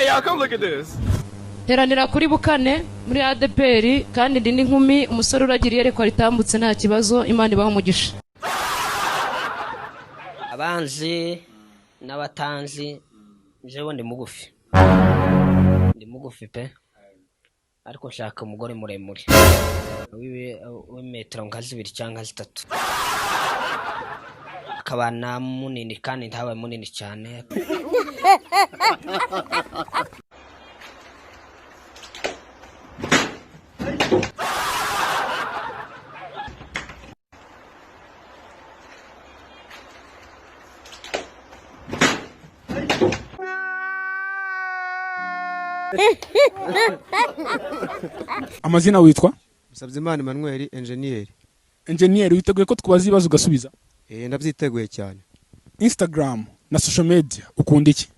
Hey, y'all, come look at this. Teranira kuri bukane muri ADPR kandi ndi n'inkumi umusore uragira yerekwa ritambutse nta kibazo Imana ibaho umugisha. Abanzi n'abatanzi jewe ndi mugufi. Ndi mugufi pe. Ariko nshaka umugore muremure. W'imetero nka 2 cyangwa 3. Akabana munini kandi ntawe munini cyane. Amazina witwa? Musabyimana Emmanuel, engineer. Engineer, witeguye ko twabaza ibibazo ugasubiza? Ndabyiteguye cyane. Instagram na social media ukunda iki?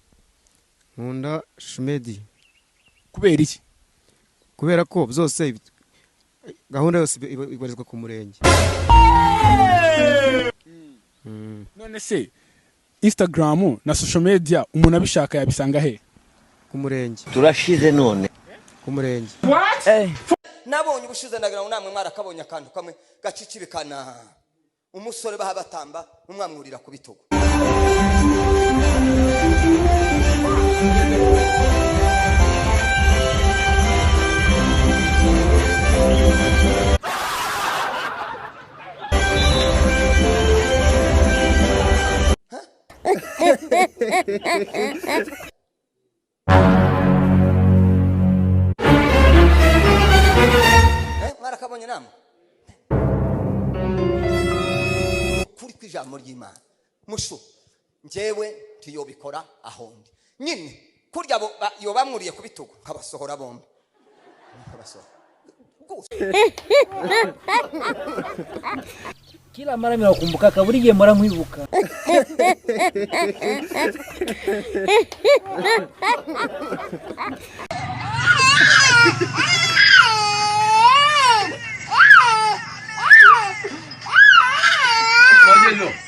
Nkunda social media. Kubera iki? Kubera ko byose gahunda yose ibarizwa ku murenge. None se Instagram na social media umuntu abishaka yabisanga he? Ku murenge. Turashize none. Ku murenge. What? Nabonye ubushize ndagira ngo namwe mwarakabonye akantu kamwe gacicibikana umusore bahabatamba umwamwurira ku bitugu. Mwarakabonye namwe kuri kwijambo ry'Imana mushu njewe tuyobikora ahondi nyine kurya yo bamwuriye ku bitugu nkabasohora bombe nkabasohora kila mara mimi nakumbuka kaburi giye mara nkwibuka.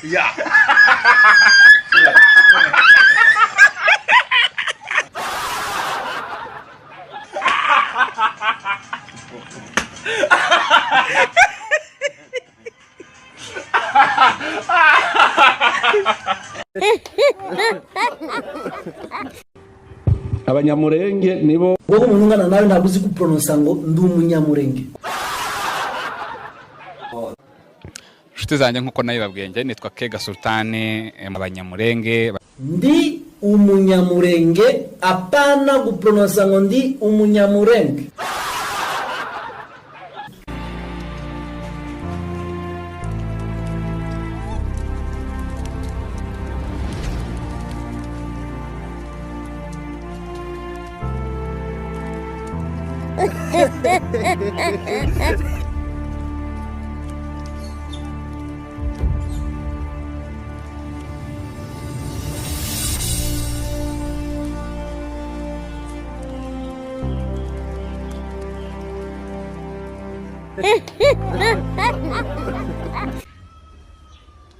Yeah. Abanyamurenge nibo Wowe umuntu ungana nawe ntabwo uzi kuprononsa ngo ndi umunyamurenge. Inshuti zanjye nkuko nabibabwiye njye nitwa Kega Sultani abanyamurenge. Ndi umunyamurenge apana kuprononsa ngo ndi umunyamurenge.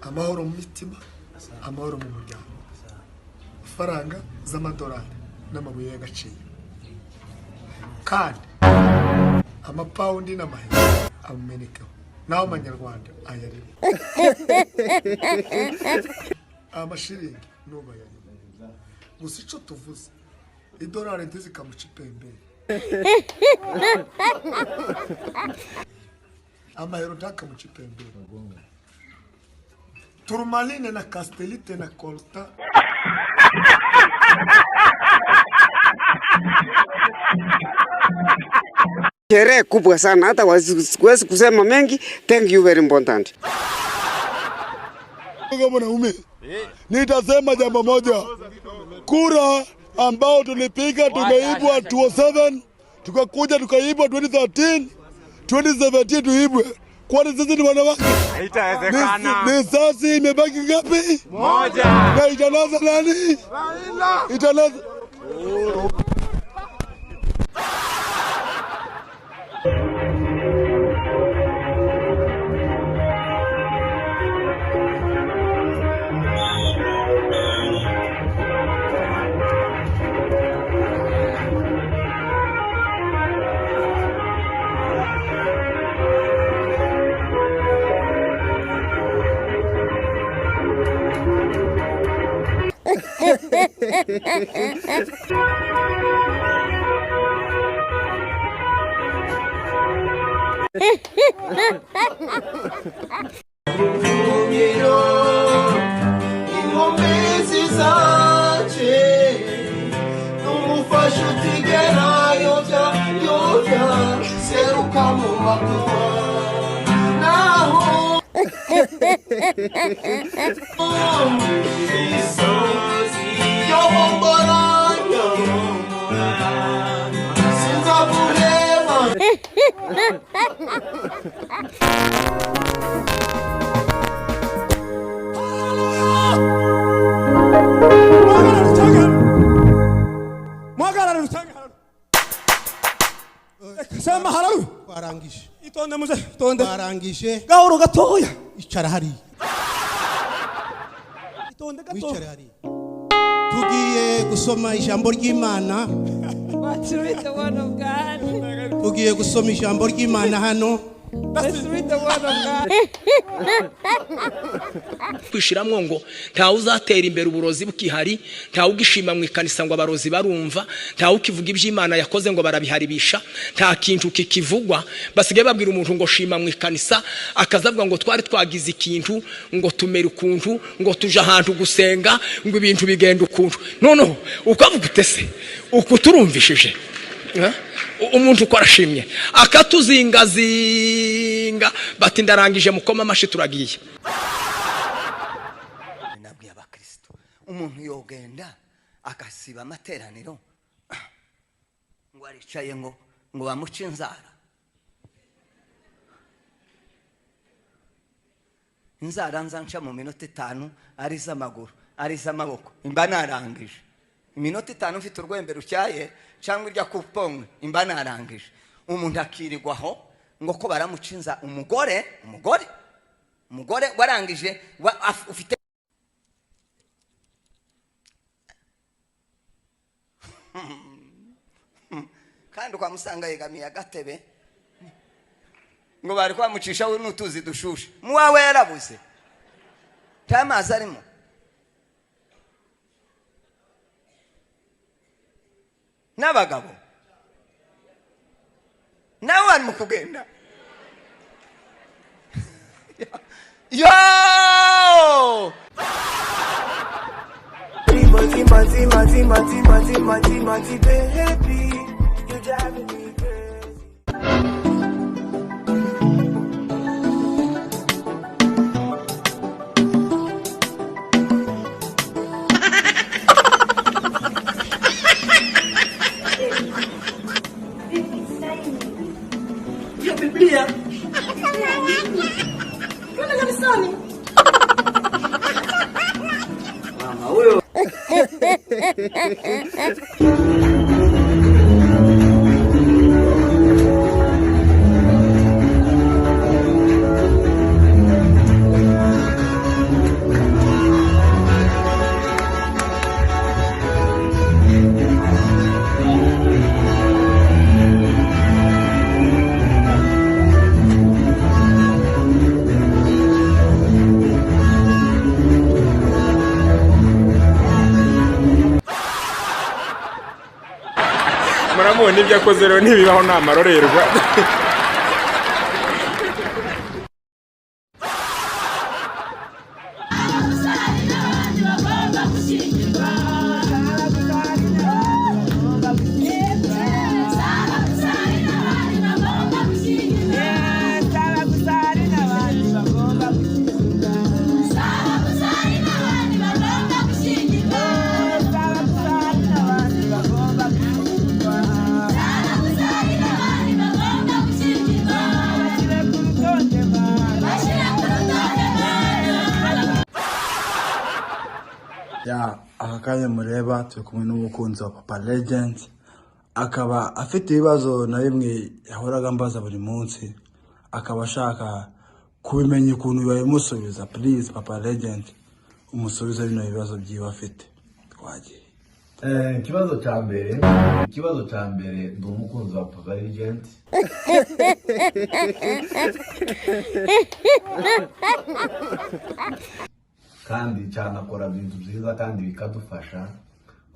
Amahoro mu mitima, amahoro mu muryango. Faranga z'amadolari n'amabuye y'agaciro. Kandi amapaundi n'amahera amenekaho. Naho amanyarwanda ayarimo. Amashiringi n'ubu ayarimo. Gusa icyo tuvuze idolari ntizikamuca ipembere. Amahero ntakamuca ipembere. Turmaline na Castelite na Colta. Sherehe kubwa sana hata siwezi kusema mengi. Thank you very important. Mwanaume, nitasema jambo moja. Kura ambao tulipiga tumeibwa 2007, tukakuja tukaibwa 2013, 2017 tuibwe. Kwani sisi ni wanawake? Haitawezekana. Risasi imebaki ngapi? Moja. Na itanaza nani? Raila. Itanaza Sema hararu Barangije. itonde muze itonde Barangije. gahoro gatoya Icara hari. itonde gato Wicare hari. Tugiye gusoma ijambo ry'Imana. Let's read the word of God. Tugiye gusoma ijambo ry'Imana hano. Let's read the word of God. Kwishiramwo ngo ntawe uzatera imbere uburozi bukihari, ntawe ugishima mu ikanisa ngo abarozi barumva, ntawe ukivuga iby'Imana yakoze ngo barabiharibisha, nta kintu kikivugwa. Basigaye babwira umuntu ngo shima mu ikanisa, akazavuga ngo twari twagize ikintu, ngo tumere ukuntu, ngo tuje ahantu gusenga, ngo ibintu bigenda ukuntu. Noneho ukavuga utese uku turumvishije umuntu uko arashimye akatuzingazinga bati ndarangije mukoma amashi turagiye. Nabwiye abakristo umuntu yogenda akasiba amateraniro ngo aricaye ngo bamuce inzara. Inzara nzanca mu minota 5 ari iz'amaguru ari iz'amaboko imba narangije. Iminota 5 mfite urwembe rucyaye cyangwa irya kupong imba narangije. Umuntu akirirwaho ngo ko baramucinza umugore warangije ufite kandi ukamusanga yegamiye agatebe ngo bari kwamucisha we n'utuzi dushushe muwawe yarabuze cyamazi arimo. N'abagabo nawe ari mu kugenda yo Biblia. Kwenda kanisani. Mama huyo. muramubona ibyo akoze rero ntibibaho nta marorerwa. aka kanya mureba turi kumwe n'umukunzi wa Papa Legend, akaba afite ibibazo na bimwe yahoraga mbaza buri munsi, akaba ashaka kubimenya ukuntu yabimusubiza. Please Papa Legend umusubiza bino bibazo byiwe afite. Twagiye. Ikibazo cya mbere ndi umukunzi wa Papa Legend. kandi cyanakora ibintu byiza kandi bikadufasha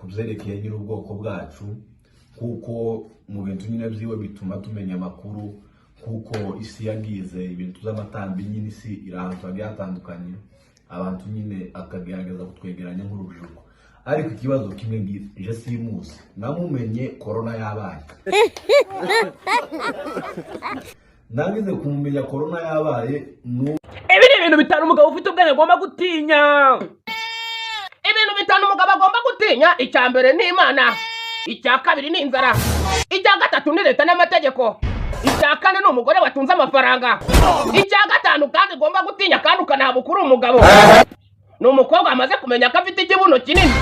kubyerekeye nyine ubwoko bwacu kuko mu bintu nyine byiwe bituma tumenya amakuru kuko isi yagize ibintu by'amatambi nyine isi irahantu hagiye hatandukanye abantu nyine akagerageza kutwegeranya nk'urubyiruko ariko ikibazo kimwe je simusi namumenye corona yabaye nagize kumumenya corona yabaye ibi ni ibintu bitanu umugabo ufite ubwenge agomba gutinya. Ibintu bitanu umugabo agomba gutinya: icya mbere ni Imana, icya kabiri ni inzara, icya gatatu ni leta n'amategeko, icya kane ni umugore watunze amafaranga, icya gatanu kandi ugomba gutinya kandi ukanahabukura umugabo ni umukobwa amaze kumenya ko afite ikibuno kinini.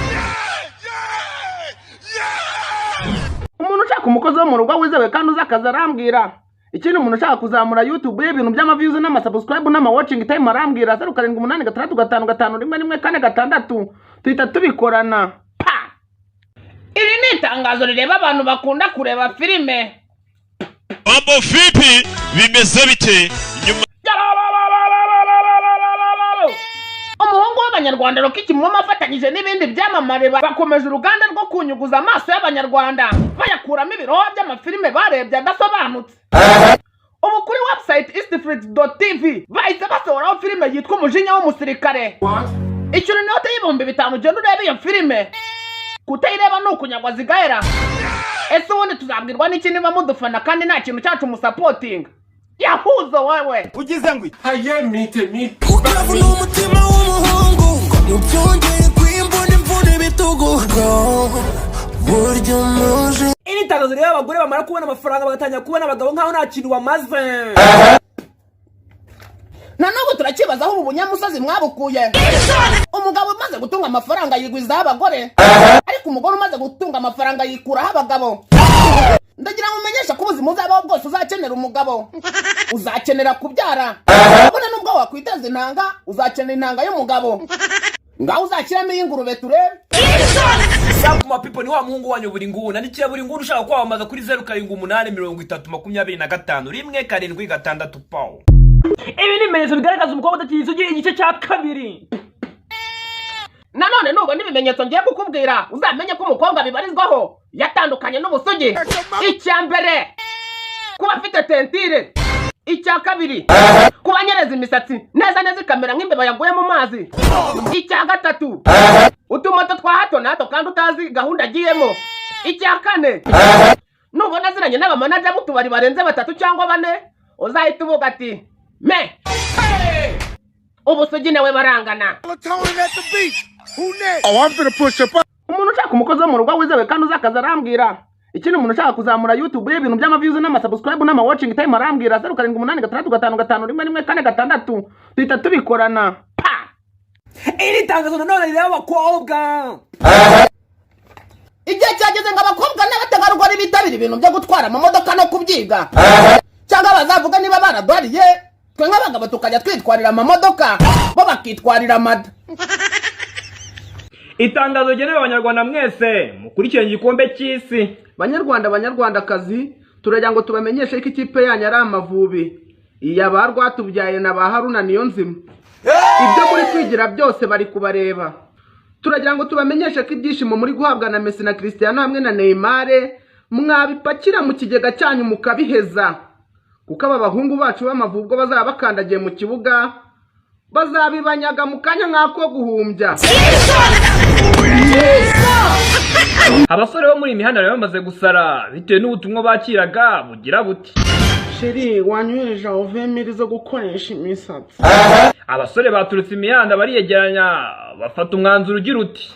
Umuntu ushaka umukozi wo mu rugo wizewe kandi uzi akazi arambwira. Ikindi umuntu ushaka kuzamura YouTube y'ibintu by'amaviews n'amasubscribe n'amawatching time arambwira 0786551146 tuhita tubikorana. Iri ni itangazo rireba abantu bakunda kureba filime. Mambo vipi bimeze bite nyuma umuhungu w'abanyarwanda Rocky Mwoma afatanyije n'ibindi byamamare bakomeje uruganda rwo kunyuguza amaso y'abanyarwanda bayakuramo ibiroho by'amafilime barebye adasobanutse. Ubu kuri website eastflix.tv bahise basohoraho filime yitwa Umujinya w'umusirikare. Icyo inote y'ibihumbi 5 ugenda urebe iyo filime, kutayireba ni ukunyagwa zigahera. Ese ubundi tuzabwirwa n'iki niba mudufana kandi nta kintu cyacu musapoting? Yahuzo wewe ugize ngwi mite ukavu n'umutima w'umuhungu ubyongeye kwimbona imvune ibitugu buryo muje. Iri tangazo rero abagore bamara kubona amafaranga bagatangira kubona abagabo nkaho nta kintu bamaze. Nanubu turakibazaho ubu bunyamusozi mwabukuye. Umugabo umaze gutunga amafaranga yigwizaho abagore, ariko umugore umaze gutunga amafaranga yikuraho abagabo. Ndagira ngo umenyesha ko ubuzima uzabaho bwose uzakenera umugabo, uzakenera kubyara, ubone nubwo wakwiteza intanga uzakenera intanga y'umugabo. Ngaho uzakiramo ingurube turebe. Sabu mapipo ni wa muhungu wanyu buri nguni nandikiye buri nguni ushaka kwamamaza kuri 078325 pawo. Ibi ni ibimenyetso bigaragaza umukobwa udakiza ugira igice cya kabiri. Nanone nubwo n'ibimenyetso ngiye kukubwira uzamenye ko umukobwa bibarizwaho yatandukanye n'ubusugi. Icya mbere kuba afite tentire, icya kabiri kuba anyereza imisatsi neza neza ikamera nk'imbeba yaguye mu mazi, icya gatatu utumoto twa hato na hato kandi utazi gahunda agiyemo, icya kane nubona ziranye n'abamanager b'utubari barenze 3 cyangwa 4 uzahita uvuga ati me ubusugi nawe barangana. Umuntu ushaka umukozi wo mu rugo wizewe kandi uzi akazi arambwira. Ikindi umuntu ushaka kuzamura YouTube y'ibintu by'amaviews n'amasubscribe n'amawatching time arambwira 0786551146 tuhita tubikorana. Iri tangazo nanone rireba abakobwa. Igihe cyageze ngo abakobwa n'abategarugori bitabira ibintu byo gutwara amamodoka no kubyiga, cyangwa bazavuga niba baradwariye twe nk'abagabo tukajya twitwarira amamodoka bo bakitwarira amada. Itangazo genewe abanyarwanda mwese mukurikiranye igikombe cy'isi. Banyarwandakazi turagira ngo tubamenyeshe ko ikipe yanyu ari Amavubi iya Rwatubyaye na ba Haruna Niyonzima. Ibyo muri kwigira byose bari kubareba. Turagira ngo tubamenyeshe ko ibyishimo muri guhabwa na Messi na Cristiano hamwe na Neymar mwabipakira mu kigega cyanyu mukabiheza, kuko aba bahungu bacu b'Amavubi ubwo bazaba bakandagiye mu kibuga bazabibanyaga mu kanya nk'ako guhumbya. Abasore bo muri imihanda rero bamaze gusara bitewe n'ubutumwa bakiraga bugira buti: Sheri wanyweje ovemiri zo gukoresha imisatsi. Abasore baturutse imihanda bariyegeranya bafata umwanzuro ugira uti: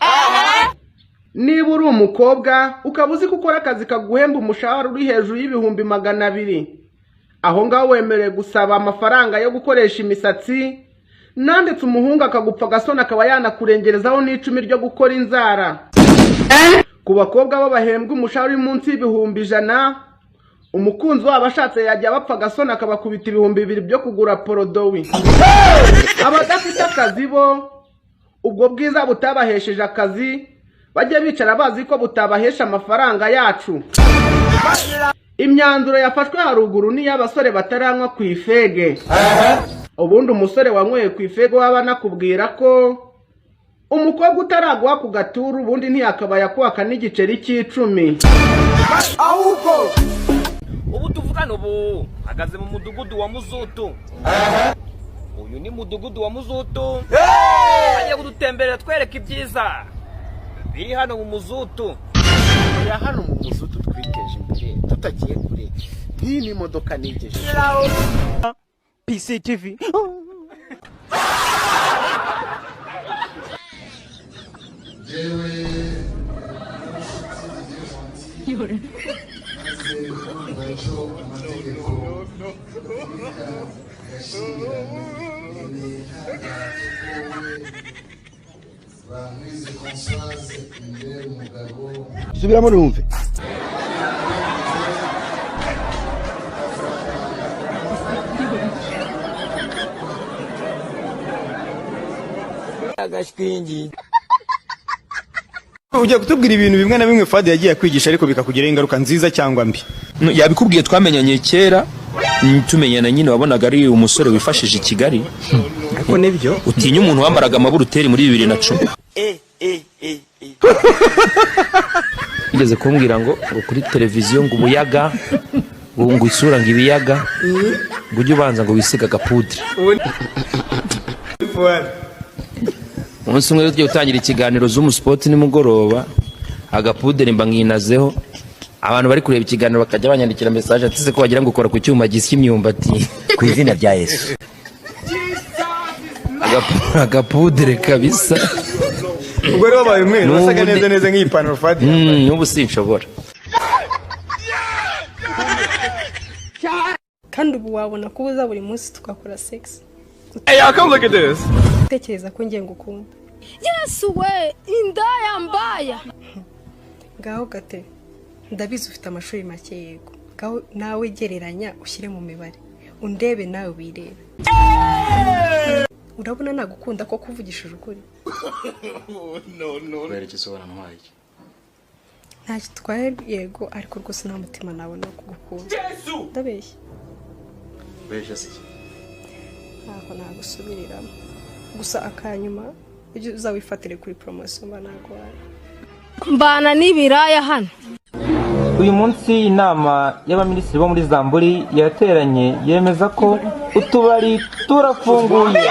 niba uri umukobwa ukaba uzi gukora akazi kaguhemba umushahara uri hejuru y'ibihumbi 200, aho ngaho wemerewe gusaba amafaranga yo gukoresha imisatsi, nanditse umuhungu akagupfa gasona akaba yanakurengerezaho n'icumi ryo gukora inzara. Ku bakobwa bo bahembwa umushahara uri munsi y'ibihumbi 100, umukunzi wabo ashatse yajya bapfa gasona akabakubita ibihumbi 2 byo kugura porodowi. Abadafite akazi bo ubwo bwiza butabahesheje akazi bajye bicara bazi ko butabahesha amafaranga yacu. Imyanzuro yafashwe haruguru ni y'abasore bataranywa ku ifege. Ubundi umusore wanyweye ku ifege waba nakubwira ko umukobwa utaragwa ku gaturu ubundi ntiyakabaye akwaka n'igiceri cy'icumi. ahubwo ubu tuvugana ubu hagaze mu mudugudu wa Muzutu. Uyu ni mudugudu wa Muzutu. Agiye kudutemberera twereka ibyiza biri hano mu Muzutu. Ya hano mu Muzutu twiteje imbere tutagiye kure. Iyi ni imodoka nigeje. PCTV. Subiramo numve. Agashwingi. Ujya kutubwira ibintu bimwe na bimwe Fadi yagiye kwigisha ariko bikakugiraho ingaruka nziza cyangwa mbi. Yabikubwiye twamenyanye kera tumenyana nyine wabonaga ari umusore wifashije i Kigali. Ariko nebyo utinya umuntu wambaraga amaburuteri muri 2010. Igeze kumbwira ngo kuri televiziyo ngo ubuyaga ngo isura ngo ibiyaga ngo ujye ubanza ngo wisiga agapudre. Umunsi umwe tugiye gutangira ikiganiro z'umusport nimugoroba agapudre mba nkinazeho abantu bari kureba ikiganiro bakajya banyandikira message ati se ko wagira ngo ukora ku cyuma gisya imyumbati ku izina rya Yesu. Agapudre kabisa. Ubwo rero babaye umwe wasaga neza nk'ipantaro Fadi. N'ubu sinshobora. Kandi ubu wabona kubuza buri munsi tukakora sex. Hey, come look at this. Tekereza ko ngiye ngukunda. Yes we, indaya mbaya. Ngaho gate. Ndabizi ufite amashuri make yego. Ngaho nawe gereranya ushyire mu mibare. Undebe nawe wirebe. Urabona nagukunda ko kuvugishije ukuri. No. Berekeza barantwaye. Nta kitwaye yego ariko rwose nta mutima nabona kugukunda. Ndabeshya. Besha se. Nako nagusubiriramo. Gusa akanyuma ujye uzawifatire kuri promotion banagwaye. Mbana n'ibiraya hano. Uyu munsi inama y'abaminisitiri bo muri Zamburi yateranye yemeza ko utubari turafunguye.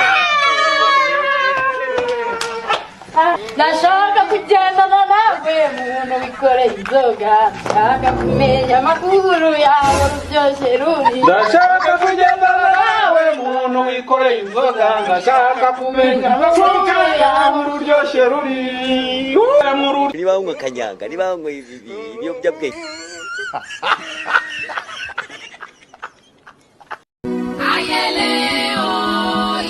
Ndashaka kugendana nawe muntu wikoreye inzoga, ndashaka kumenya amakuru yawe byose ruri. Ndashaka kugendana nawe muntu wikoreye inzoga, ndashaka kumenya amakuru yawe uryoshye ruri. Niba unywa kanyanga, niba unywa ibiyobyabwenge. Ayeleo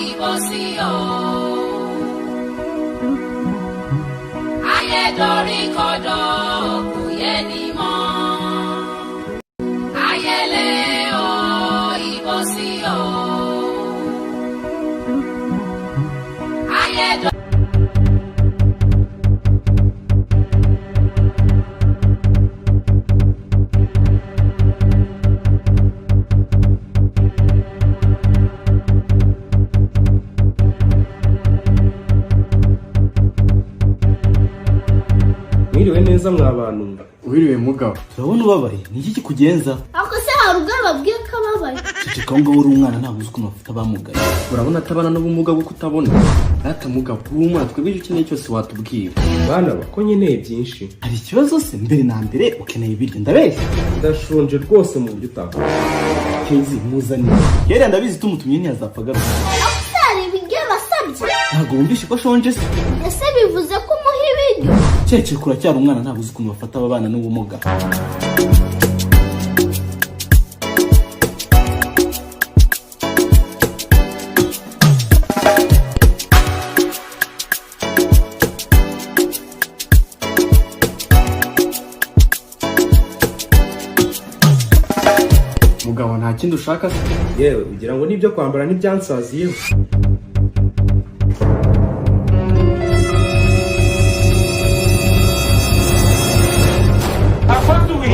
ibosio. Ayedori kodo kuyenimo. Ayeleo ibosio. Ayedori. Mwiriwe neza mwabantu. Wiriwe mugabo. Turabona ubabaye. Ni iki kikugenza? Ako se haruga babwiye ko ababaye. Cicika ngo uri umwana ntabwo uzi ukuntu bafite abamugaye. Urabona atabana n'ubumuga bwo kutabona. Ata mugabo umwana twebwe ukeneye cyose watubwira. Bana bako nkeneye byinshi. Hari ikibazo se mbere na mbere ukeneye ibiryo ndabeshya. Ndashonje rwose mu buryo utavuga. Kezi muzani. Yera ndabizi tumutumye ntiyazapfaga. Akutari ibiryo basabye. Ntabwo wumvishe ko shonje se. Ese bivuze ko umuha ibiryo. Cece kuracyari umwana ntabwo uzi ukuntu bafata abana n'ubumuga. Mugabo nta kindi ushaka se? Yewe ugira ngo nibyo kwambara n'ibyansaziyeho.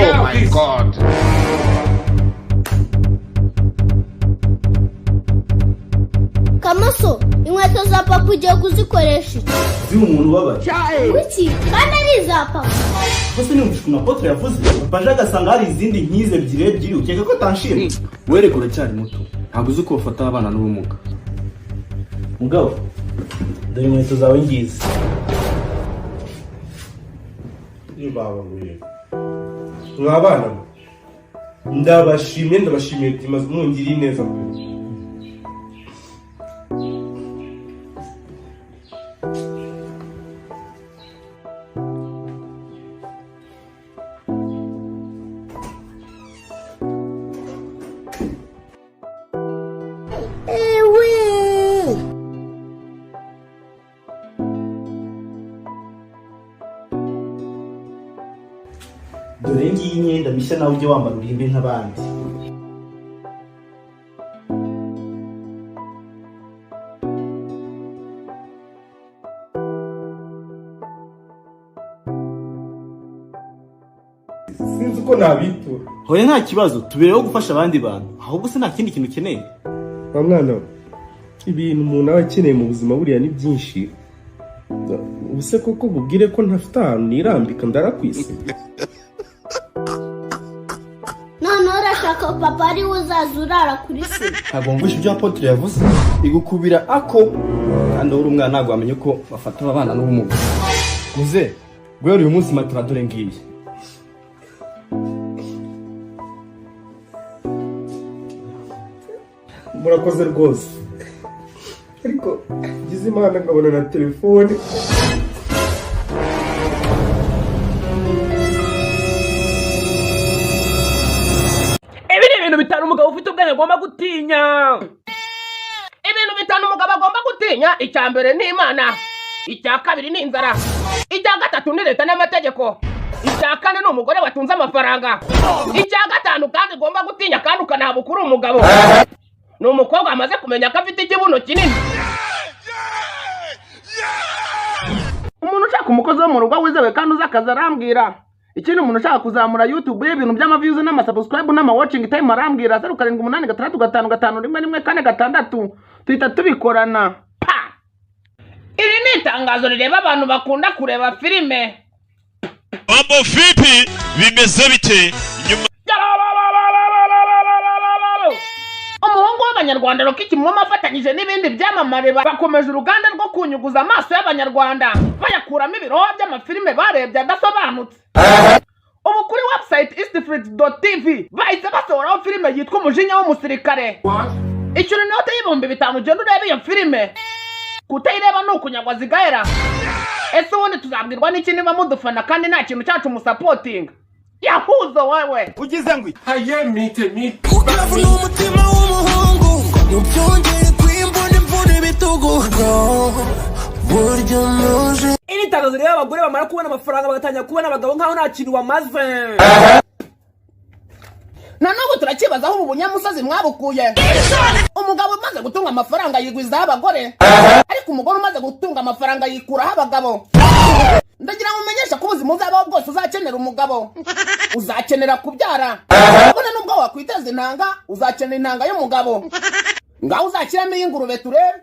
Oh my God. Kamaso, inkweto za papa papa ugiye kuzikoresha iki? Uyu umuntu ubabaye. Kuki? Kandi ari iza papa. Kose ni umushuna Apotre yavuze. Papa aje agasanga hari izindi nkize ebyiri ukeka ko tanshimye. Wereka uracyari muto. Ntabwo uzi ko ufata abana n'ubumuga. Mugabo, dore inkweto zawe ngizi. Ni baba mwe. Mwabana ndabashimiye timaze mungiri neza pe. Dore ngiyi imyenda mishya nawe ujye wambara urimbe nk'abandi. Sinzi uko nabitura. Hoya nta kibazo, tubereho gufasha abandi bantu. Ahubwo se nta kindi kintu ukeneye. Wa mwana ibintu umuntu aba akeneye mu buzima buriya ni byinshi. Ubuse koko bubwire ko ntafite ahantu nirambika ndarakwise. None urashaka papa ari uzaza urara kuri se? Ntabwo mvusha ibyo Apotre yavuze. Igukubira ako kandi uri umwana ntabwo wamenye ko bafata abana n'ubumuga. Muze, gwera uyu munsi matara dore ngiye. Murakoze rwose. Ariko gize imana nkabona na telefone. Ibi ni ibintu bitanu umugabo ufite ubwenge agomba gutinya. Ibintu bitanu umugabo agomba gutinya: icya mbere ni Imana, icya kabiri ni inzara, icya gatatu ni leta n'amategeko, icya kane ni umugore watunze amafaranga, icya gatanu kandi ugomba gutinya kandi ukanahabukura umugabo ni umukobwa amaze kumenya ko afite ikibuno kinini. Umuntu ushaka umukozi wo mu rugo wizewe kandi uzi akazi arambwira. Ikindi umuntu ushaka kuzamura YouTube y'ibintu by'amaviews n'amasubscribe n'amawatching time arambwira 0786511446 tuhita tubikorana. Iri ni itangazo rireba abantu bakunda kureba filime. Mambo vipi bimeze bite nyuma Umuhungu w'Abanyarwanda Rokikimwoma afatanyije n'ibindi byamamare bakomeje uruganda rwo kunyuguza amaso y'Abanyarwanda bayakuramo ibiroho by'amafilime barebye adasobanutse. Ubu kuri website eastfleet.tv bahise basohoraho filime yitwa Umujinya w'umusirikare. Icyo inote y'ibihumbi 5 ugenda urebe iyo filime. Kutayireba ni ukunyagwa zigahera. Ese ubundi tuzabwirwa n'iki niba mudufana kandi nta kintu cyacu musapotinga? Yahuzo wewe ugize ngo hayemite ukavuna umutima w'umuhungu mubyongeye kwimbona imvune bitugu buryo muje. Iri tangazo rero abagore bamara kubona amafaranga bagatangira kubona abagabo nkaho nta kintu bamaze. Na n'ubu turakibazaho ubu bunyamusozi mwabukuye. Umugabo umaze gutunga amafaranga yigwizaho abagore, ariko umugore umaze gutunga amafaranga yikuraho abagabo. Ndagira ngo umenyeshe ko ubuzima uzabaho bwose uzakenera umugabo, uzakenera kubyara, ubona nubwo wakwiteza intanga uzakenera intanga y'umugabo. Ngaho uzakiramo y'ingurube turebe.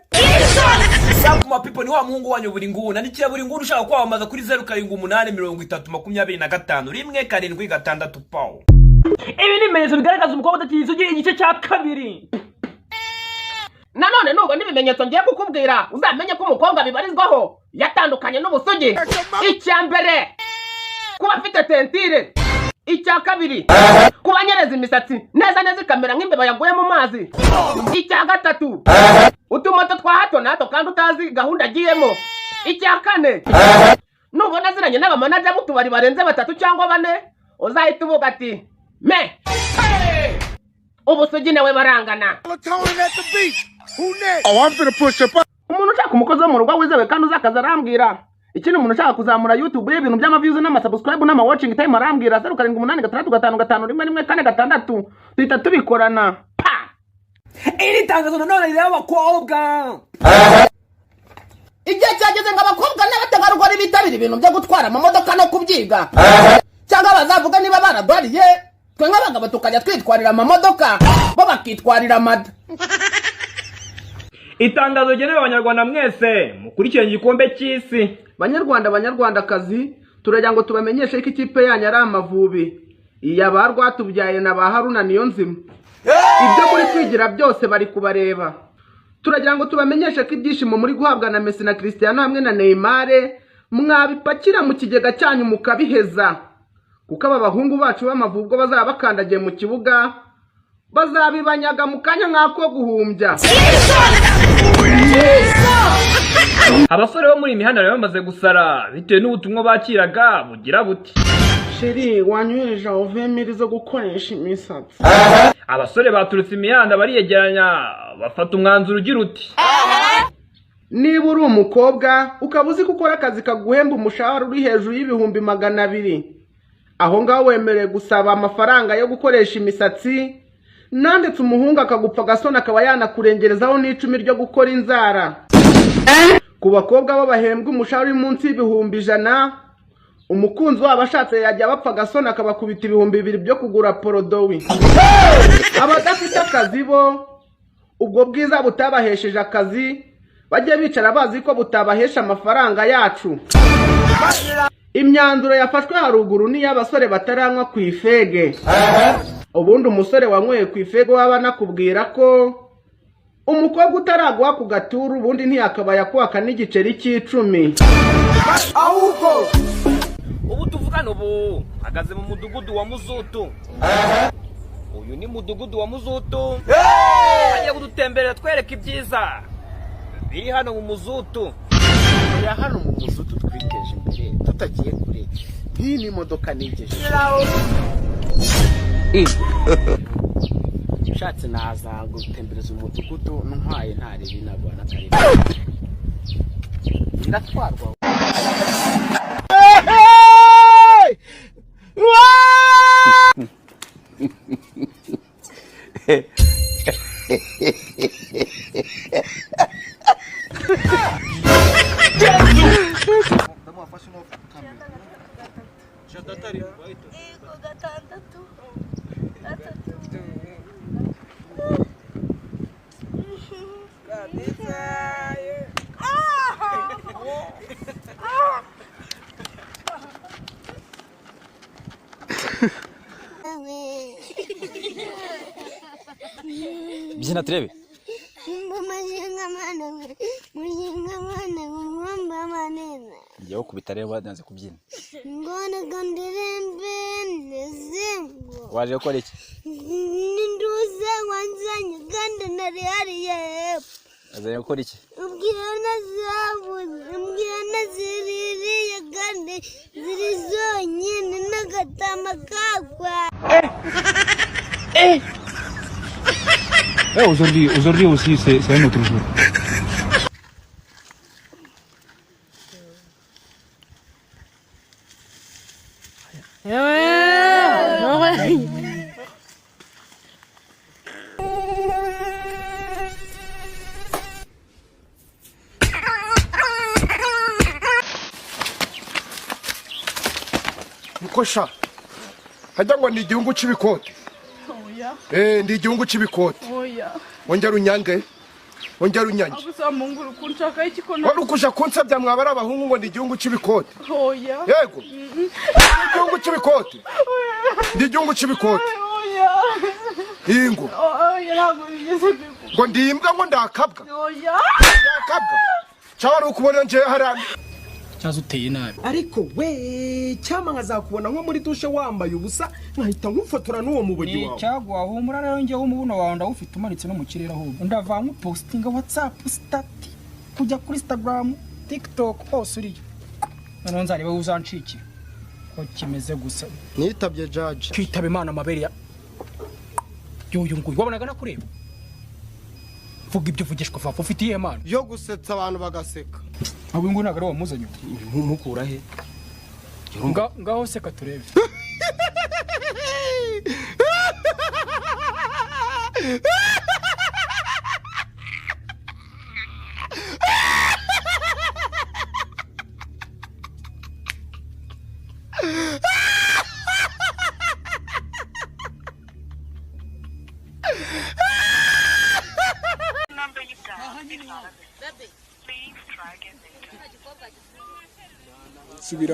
Sakuma people ni wa muhungu wanyu buri nguna n'ikiya buri nguna ushaka kwamamaza kuri 0783252176 pawo. Ibi ni ibimenyetso bigaragaza umukobwa utakiyisugiye igice cya kabiri. Nanone nubwo n'ibimenyetso ngiye kukubwira uzamenye ko umukobwa bibarizwaho yatandukanye n'ubusugi. Icya mbere kuba afite tentire, icya kabiri kuba anyereza imisatsi neza ikamera nk'imbeba yaguye mu mazi, icya gatatu utumoto twa hato na hato kandi utazi gahunda agiyemo, icya kane nubona aziranye n'abamanager b'utubari barenze 3 cyangwa 4 uzahita uvuga ati me ubusugi nawe barangana. Umuntu ushaka umukozi wo mu rugo wizewe kandi uzi akazi arambwira. Ikindi umuntu ushaka kuzamura YouTube y'ibintu by'amaviews n'amasubscribe n'amawatching time arambwira 0786511446 tuhita tubikorana. Iri tangazo nanone rero abakobwa. Igihe cyageze ngo abakobwa n'abategarugori bitabira ibintu byo gutwara amamodoka no kubyiga. Cyangwa bazavuga niba baradwariye twe nk'abagabo tukajya twitwarira amamodoka bo bakitwarira amada. Itangazo genewe abanyarwanda mwese mukurikiranye igikombe cy'isi. Banyarwanda banyarwandakazi, turagira ngo tubamenyeshe ko ikipe yanyu ari Amavubi. Iyaba rwatubyaye na ba Haruna Niyonzima. Ibyo muri kwigira byose bari kubareba. Turagira ngo tubamenyeshe ko ibyishimo muri guhabwa na Messi na Cristiano hamwe na Neymar mwabipakira mu kigega cyanyu mukabiheza. Kuko aba bahungu bacu b'Amavubi bazaba bakandagiye mu kibuga bazabibanyaga mu kanya nk'ako guhumbya. Abasore bo muri imihanda bamaze gusara bitewe n'ubutumwa bakiraga bugira buti Sheri wanyweje ovemiri zo gukoresha imisatsi. Abasore baturutse imihanda bariyegeranya bafata umwanzuro ugira uti niba uri umukobwa ukaba uzi gukora akazi kaguhemba umushahara uri hejuru y'ibihumbi 200, aho ngaho wemerewe gusaba amafaranga yo gukoresha imisatsi, nanditse umuhungu akagupfa gasona akaba yanakurengerezaho n'icumi ryo gukora inzara. Ku bakobwa bo bahembwa umushahara uri munsi y'ibihumbi 100, umukunzi wabo ashatse yajya bapfa gasona akabakubita ibihumbi 2 byo kugura porodowi. Abadafite akazi bo ubwo bwiza butabahesheje akazi bajye bicara bazi ko butabahesha amafaranga yacu. Imyanzuro yafashwe haruguru ni y'abasore bataranywa ku ifege. Ubundi umusore wanyweye ku ifege waba nakubwira ko umukobwa utaragwa ku gaturu ubundi ntiyakaba yakwaka n'igiceri cy'10. Ahubwo ubu tuvugana ubu hagaze mu mudugudu wa Muzutu. Uyu ni mudugudu wa Muzutu. Agiye kudutemberera twereka ibyiza biri hano mu Muzutu. Ya hano mu Muzutu twiteje imbere tutagiye kure. Iyi ni modoka nigeje. Shatse naza gutembereza umudugudu ntwaye ntarebe nagwana kare. Ndatwarwa. Byina turebe. Njyewe kubita rero badanze kubyina. Ngone gandirembe nezimbo. Waje gukora iki? Ninduze wanzanye ganda nari hariye. Waje gukora iki? Ubwirana zabuze, ubwirana ziririye gande ziri zonyine n'agatama kagwa. Aujourd'hui aussi c'est un autre jour. Nikosha. Hajya ngo ni igihungu cy'ibikote. Oya. Ndi igihungu cy'ibikote. Oya. Wongera unyange. Wongera unyange. Agusa munguru kunshaka iki kona. Wari ukusha kunsabya mwabara abahungu ngo ndi igihungu cy'ibikote. Oya. Yego. Igihungu cy'ibikote. Ndi igihungu cy'ibikote. Oya. Ingo. Oya ntabwo bigeze biko. Ngo ndimbwa ngo ndakabwa. Oya. Ndakabwa. Cyawari ukubona nje harami. Cyazo uteye nabi. Ariko we cyama nkazakubona nko muri dushe wambaye ubusa nkahita ngufotora n'uwo mubogi wawe. Cyagwa humura rero ngiye umubuno wawe ndawufite umanitse no mu kirere ahubwo. Ndavanga postinga WhatsApp stati kujya kuri Instagram, TikTok hose uriyo. None nzareba uzancikira. Ko kimeze gusa. Nitabye judge. Kwitaba Imana amabere ya. Yuyu nguyu wabonaga nakureba. Vuga ibyo vugishwa vapo ufitiye Imana. Yo gusetsa abantu bagaseka. Abo ngo nagara wamuzanye. Mukura he? Ngaho seka turebe.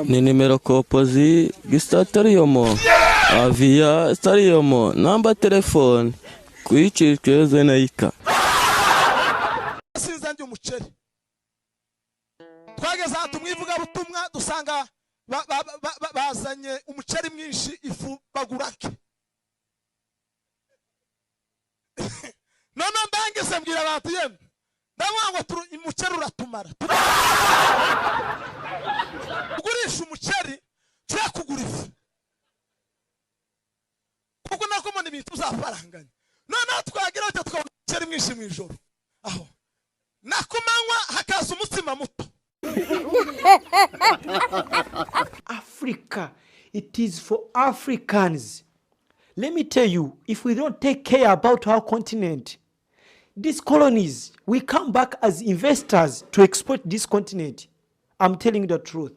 Ni nimero kopozi gistatoriyomo avia stariyomo namba telefone kuyiciceze nayika sinzanje umuceri twageze aha tumwivuga butumwa dusanga bazanye umuceri mwinshi ifu bagurake none mbangeze mbwira abantu yemwe ndamwango umuceri uratumara ugurisha umuceri turakugura ifu kuko nako mbona ibintu uzafaranganya none twagira icyo twabona umuceri mwinshi mu ijoro aho nakumanywa hakaza umutsima muto. Africa, it is for Africans. Let me tell you, if we don't take care about our continent, these colonies will come back as investors to exploit this continent. I'm telling you the truth.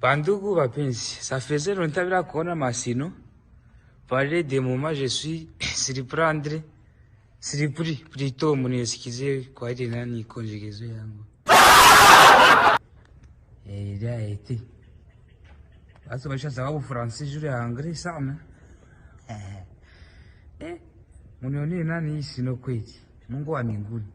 Bandugu wapenzi, ça faisait longtemps bila kuona Masino. Parler des moments, je suis surpris plutôt munisikize kwa ile nani conjugaison yangu. Il a été. Basi maisha sababu français juu ya anglais sana. Munione nani hii sino kweli. Mungu wa mbinguni.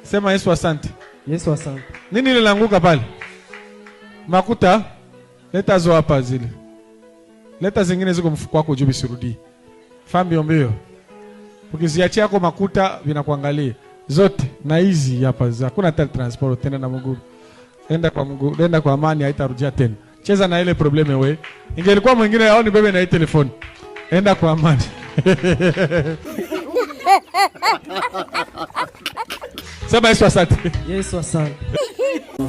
Sema Yesu asante. Yesu asante. Nini lilanguka pale? Makuta leta zo hapa zile. Leta zingine ziko mfuko wako juu bisirudi. Fambi ombeo. Ukiziachia yako makuta vinakuangalia. Zote na hizi hapa za hakuna hata transport tena na mguu. Enda kwa mguu, enda kwa amani haitarudia tena. Cheza na ile probleme we. Ingelikuwa mwingine yaoni bebe na hii telefoni. Enda kwa amani. Sema Yesu asante. Yesu asante.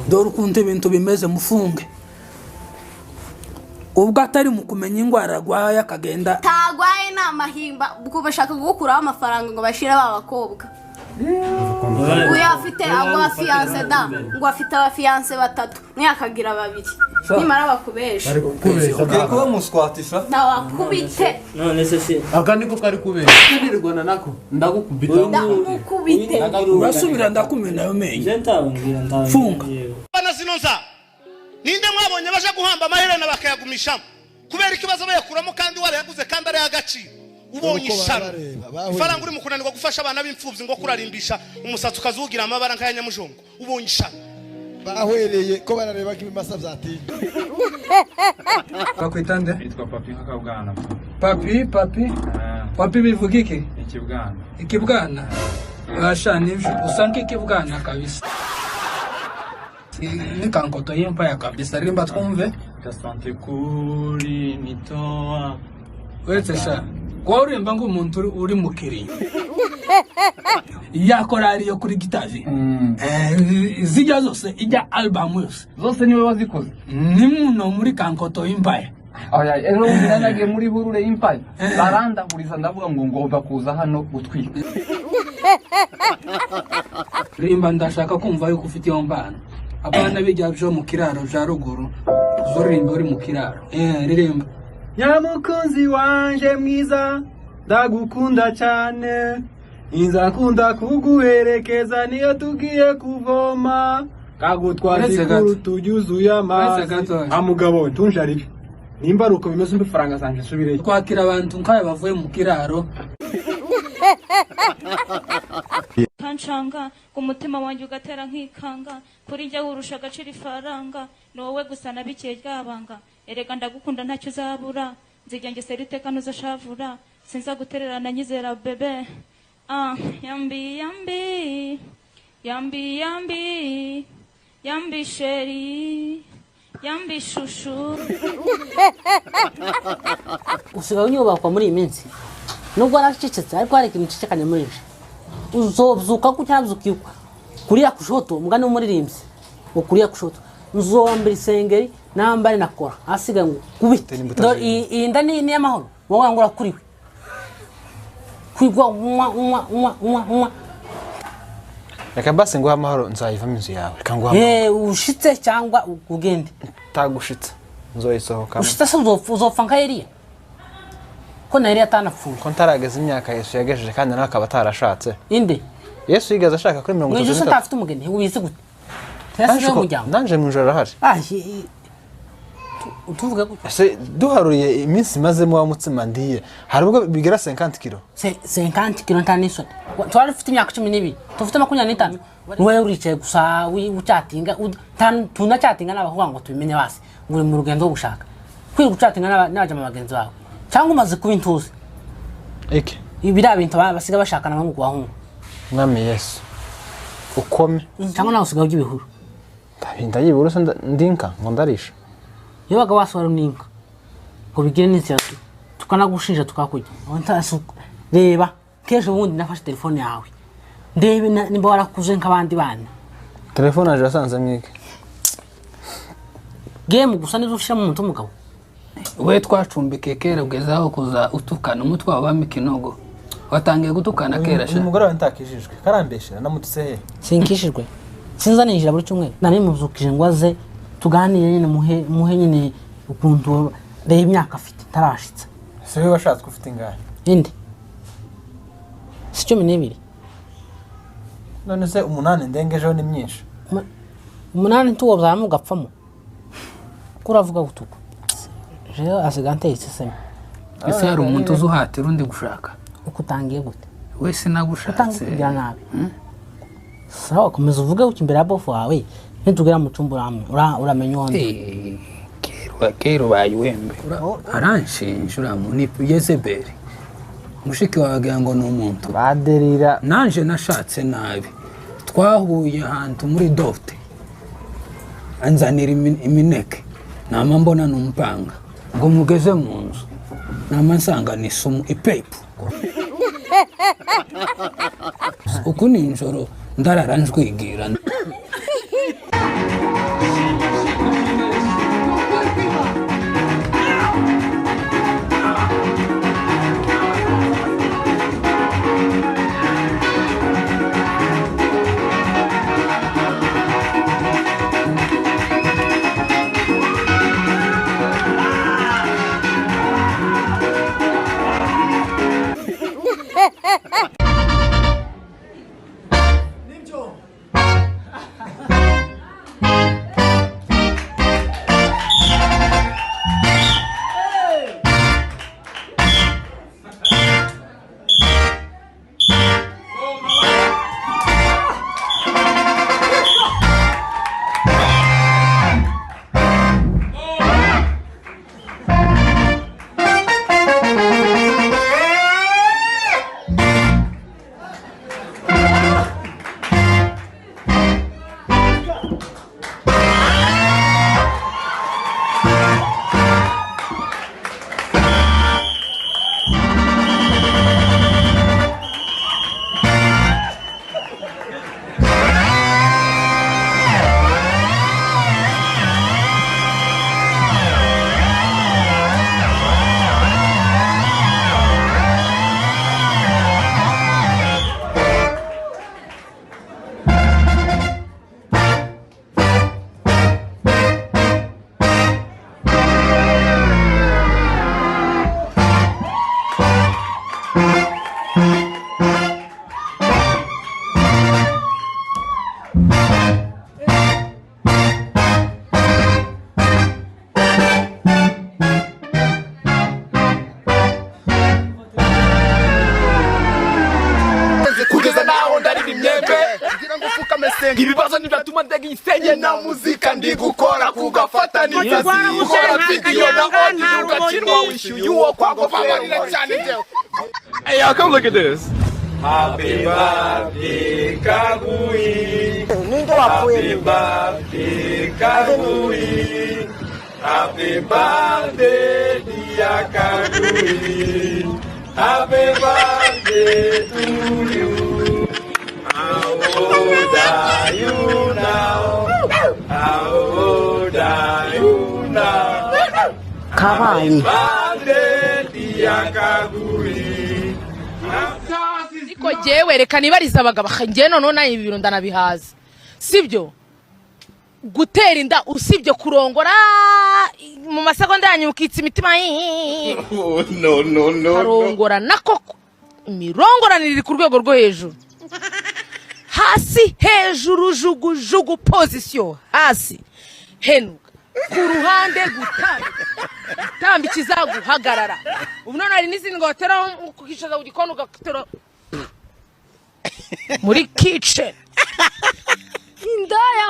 Dore ukuntu ibintu bimeze mufunge. Ubwo atari mu kumenya ingwara arwaye akagenda tagwaye n'amahimba kuko bashaka gukuraho amafaranga ngo bashire babakobwa. Uya afite abo fiance da ngo afite abafiance batatu mwakagira babiri nimara bakubesha ugiye kuba muswatisha ndawakubite none se aganiko kari kubesha ndirwana nako ndagukubite urasubira ndakumena yo menye funga bana zinoza ninde mwabonye baje guhamba amaherena bakayagumishamo kubera ikibazo bayakuramo kandi warayaguze kandi ari agaciro ubonye ishano ifaranga uri mu kunanirwa gufasha abana b'imfubyi ngo kurarimbisha umusatsi ukazugira amabara nk'aya nyamujongo ubonye ishano bahwereye ko barareba ko ibimasa byatinye. Bakwitande yitwa papi nk'akabwana. Papi bivuga iki? Ikibwana Basha nivyo usanke ikibwana kabisa. Ni kankoto yempa ya kabisa rimba twumve. Tasante kuri nitoa. Wese sha kwa uremba ngo umuntu uri mukiri yakorari yo kuri gitavi zijya zose ijya album zose niwe wazikoze ni muno muri kankoto y'impaye oya ero ngiranage muri burure y'impaye baranda buriza ndavuga ngo ngomba kuza hano gutwika rimba ndashaka kumva yuko ufite iyo mbana abana bijya byo mu kiraro ja ruguru zorimba uri mu kiraro ririmba Nyamukunzi wanje mwiza ndagukunda cyane inzakunda kuguherekeza niyo tugiye kuvoma kagutwaza ikuru tujuzuye amazi amugabo tunjaribe nimba ari uko bimeze mbifaranga zanje subire kwakira abantu nkaya bavuye mu kiraro kanshanga umutima wanjye ugatera nkikanga kuri njye urusha agaciro ifaranga ni wowe gusa nabikeye ryabanga erega ndagukunda ntacyo uzabura nzijya nge seriteka ntuzashavura sinza gutererana nyizera bebe yambi yambi yambi yambi yambi sheri yambi shushu usigaye unyubakwa muri iyi minsi nubwo naracecetse ariko hari ikintu cicekanye muri je uzobyuka ko cyabyukikwa kuriya kushoto umugani w'umuririmbyi ukuriya kushoto nzombera isengeri nambare nakora asiga ngo kubite iyi nda ni y'amahoro wowe ngura kuriwe kwigwa umwa reka basi ngo amahoro nzayivamo inzu yawe reka ngo ushitse cyangwa ugende tagushitse nzoyisohoka ushitse se uzopfa nka Eliya ko na Eliya atanapfuye ko ntarageze imyaka Yesu yagejeje kandi nawe akaba atarashatse inde Yesu yigeze ashaka kuri 33 Yesu atafite umugeni ubizi gute Tese n'umuryango nanje mu ijoro arahari utuvuga gute ese duharuriye iminsi mazemo wa mutsima ndiye hari ubwo bigera 50 kilo 50 kilo ntanisone twari ufite imyaka 12 tufite 25 wewe uricaye gusa ucyatinga tunacyatinga n'abavuga ngo tubimenye basi nguri mu rugendo rwo gushaka kwiri gucyatinga n'abaje mu bagenzi bawe cyangwa umaze kuba intuzi iki ibira bintu basiga bashakana bangu kubahungu mwami Yesu ukome cyangwa nawe usigaye ugibihuru ndayibura se ndinka ngo ndarisha iyo baga waswara ninka ngo bigire n'inzira tukanagushinja tukakujya ntasuka reba keje ubundi nafashe telefone yawe ndebe nimba warakuze nk'abandi bana telefone aje asanze mwike game gusa nizo ushira mu muntu umugabo we twacumbike kera ugezaho kuza utukana umutwe wabami kinogo watangiye gutukana kera sha umugore wantakijijwe karambeshera namutse he sinkishijwe sinzanijira buri cyumwe nari muzukije ngwaze tuganire nyine muhe nyine ukuntu reba imyaka afite tarashitse se we washatse ufite ingahe inde si 12 none se 8 ndengejeho ni myinshi 8 tuwo byamu gapfamo kuravuga gutuko je asigante iseseme ese hari umuntu uzuhatira undi gushaka ukutangiye gute wese nagushatse kugira nabi sawa komeza uvuge uki imbere ya bofu wawe ntitugera mu cyumba uramenya wonde kero bayiwembe aranshinja uramuni Yezebeli mushiki wagira ngo n'umuntu baderira nanje nashatse nabi twahuye ahantu muri dote anzanira imineke nama mbona numpanga ngo mugeze mu nzu nama nsanga ni sumu ipepu uku ninjoro ndarara njwigira ibibazo nibatuma ndega isenye na muzika ndi gukora kugafataniza gukora video na audio ugakinwa wishyuye uwo kwago babarira cyane njyewe Hey, y'all, come look at this. Happy birthday, Kagui. Happy birthday, Kagui. Happy birthday, dear Kagui. Happy birthday to you. How old are you now? How old are you now? Kabaye. Happy birthday, dear Kagui. Niko jewe reka nibariza abagabo ngiye none nayo ibintu ndanabihaza sibyo gutera inda usibye kurongora mu masegonda yanyu ukitsa imitima no karongora nako imirongoranire ku rwego rwo hejuru hasi hejuru jugu position hasi henuka ku ruhande gutambi kizaguhagarara ubu none ari n'izindi ngo bateraho kukishaza ugikona ugakitera muri kitchen indaya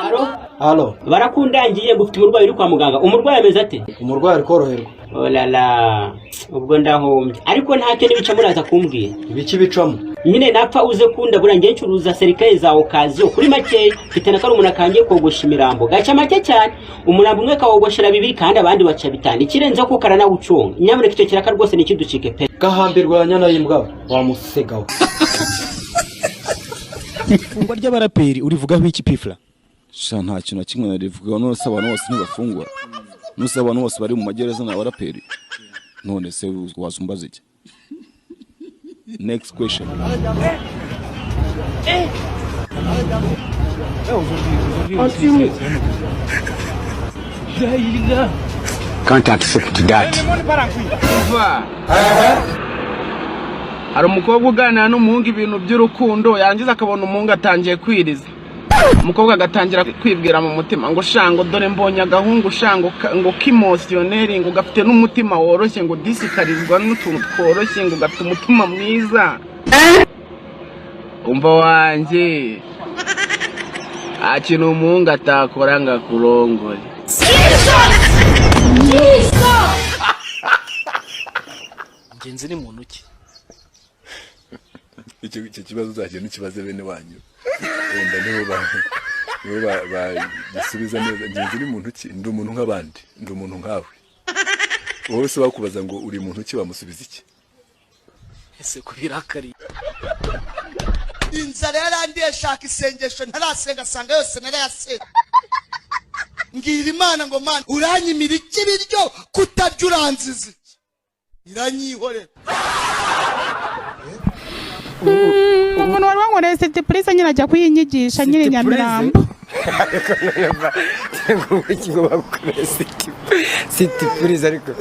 Halo barakundangiye gufite umurwayi uri kwa muganga umurwayi ameze ate umurwayi ari koroherwa olala ubwo ndahombye ariko ntacyo nibica muraza kumbwira ibiki bicamo nyine napfa uze kunda burangiye ncuruza serikali za okaziyo kuri make mfite na umuntu akangiye kogosha imirambo gaca make cyane umurambo umwe kawogoshera 2 kandi abandi baca 5 ikirenze ko karana gucunga nyabone icyo kiraka rwose nikiducike pe gahambirwa nyana y'imbwa wamusegaho Ifungwa ry'abaraperi urivugaho iki pifla? Sha nta kintu kimwe narivugaho none abantu bose ntibafungwa. Nuse abantu bose bari mu magereza na abaraperi. None se wazumbaza iki? Next question. Can't accept that. Hari umukobwa uganira n'umuhungu ibintu by'urukundo yangiza akabona umuhungu atangiye kwiriza umukobwa agatangira kwibwira mu mutima ngo shango dore mbonye agahungu shango ngo k'emotioneri ngo gafite n'umutima woroshye ngo disikarizwa n'utuntu tworoshye ngo gafite umutima mwiza umva wanjye akintu umuhungu atakora ngo akurongore ngenzi ni muntu ki Icyo kibazo uzagenda ukibaze bene wanyu. Wenda nibo bagisubiza neza ngenzi ni muntu ki ndi umuntu nk'abandi ndi umuntu nkawe. Wowe se bakubaza ngo uri muntu ki bamusubiza iki? ese kubirakari inzara yarandiye shaka isengesho ntarasenga sanga yose narayasenga ngira Imana ngo mana uranyimira iki biryo kutarya uranzize iranyihorera umuntu wari wankoreye siti purisi nyine ajya kuyinyigisha nyine Nyamirambo ngo bakoreye siti purisi ariko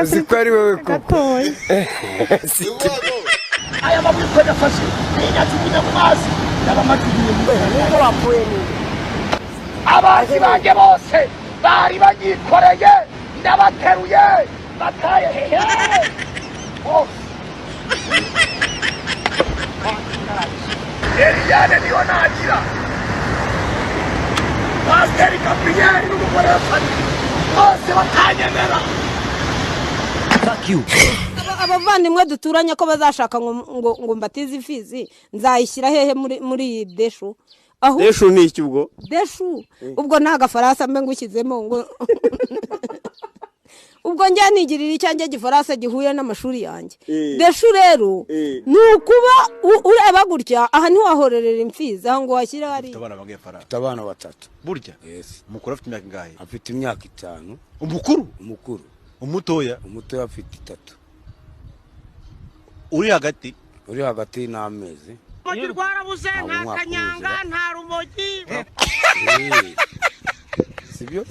uzi ko ari wowe gatoya aya mabwiko yafashe ntinyazimina mu mazi n'abamatuye mu bwenge wapfuye neza abazi banjye bose bari banyikoreye ndabateruye bataye hehe Eliane niyo nagira Pasiteri Gabriel n'umugore wa Fani bose batanyemera abavandimwe duturanye ko bazashaka ngo mbatize ifizi nzayishyira hehe muri iyi deshu aho deshu ni iki ubwo deshu ubwo nta gafarasa mbe ngushyizemo ngo ubwo njya nigirira icyanjye gifarasa gihuye n'amashuri yanjye deshu rero ni ukuba ureba gutya aha ntiwahorerera imfizi aho ngo washyira hari afite abana 3 burya umukuru afite imyaka ingahe afite imyaka 5 umukuru umutoya afite 3 uri hagati n'amezi Mogi rwarabuze nta kanyanga nta rumogi sibyo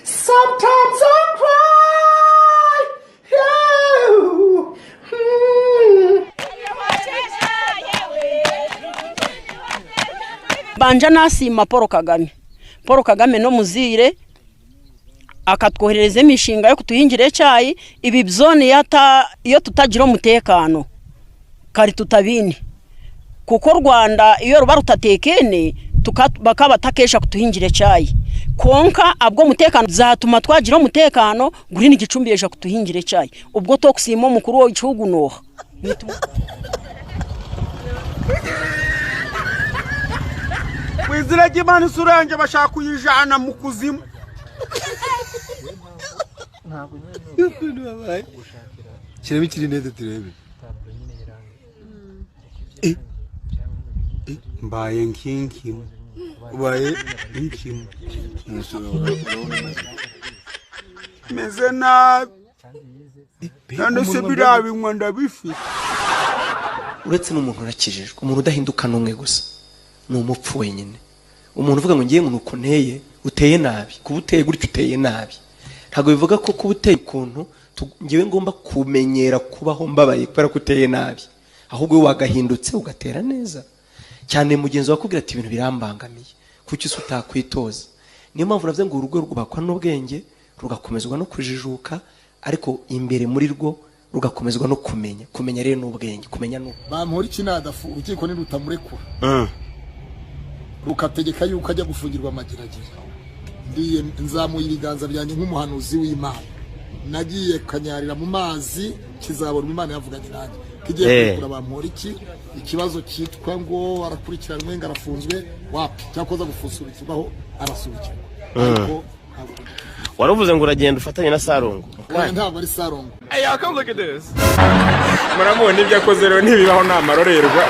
Sometimes I cry. Banja nasima Paul Kagame no muzire akatwoherereza imishinga yo kutuhingira icyayi ibi byone iyo tutagira umutekano kari tutabini kuko Rwanda iyo ruba rutatekene bakaba takesha kutuhingira icyayi konka abwo mutekano zatuma twagira umutekano guri ni gicumbi yeja kutuhingire cyayi ubwo tokusimo mukuru wo igihugu noha Kwizira ry'Imana isura yanjye bashaka kuyijana mu kuzimu. Kirebe kiri neza turebe. Mbaye nkinkimu. Mbaye nkinkimu. Meze nabi. None se birabinywa ndabifite. Uretse n'umuntu urakijijwe, umuntu udahinduka n'umwe gusa. Ni umupfu wenyine. Umuntu uvuga ngo ngiye ngo nuko nteye uteye nabi, kuba uteye gutyo uteye nabi. Ntago bivuga ko kuba uteye ukuntu ngiwe ngomba kumenyera kubaho mbabaye kubera ko uteye nabi. Ahubwo wagahindutse ugatera neza. Cyane mugenzi wakubwira ati ibintu birambangamiye. Kuki se utakwitoza? Niyo mpamvu navuze ngo urugo rwubakwa n'ubwenge, rugakomezwa no kujijuka, ariko imbere muri rwo rugakomezwa no kumenya rero n'ubwenge, kumenya no bampora ikinadafu urukiko nirutamurekura rukategeka yuko ajya gufungirwa amageragere. Ndiye nzamuye ibiganza byanjye nk'umuhanuzi w'Imana, nagiye kanyarira mu mazi kizabona Imana yavuganye nanjye kigiye kugura bampora ikibazo cyitwa ngo arakurikiranwe ngo arafunzwe wapi cyakoza gufusubikirwaho arasubikirwa. Ariko waravuze ngo uragenda ufatanye na Sarongo ntabwo ari Sarongo. Hey, come look at this. Muramubona ibyo akoze rero ntibibaho namarorerwa.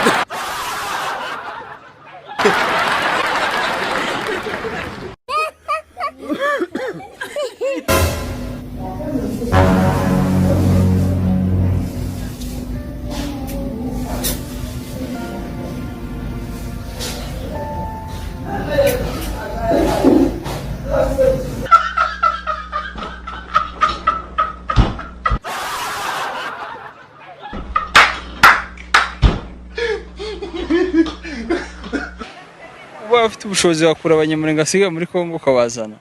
Ufite ubushobozi wakura abanyamurenge asiga muri Kongo ukabazana.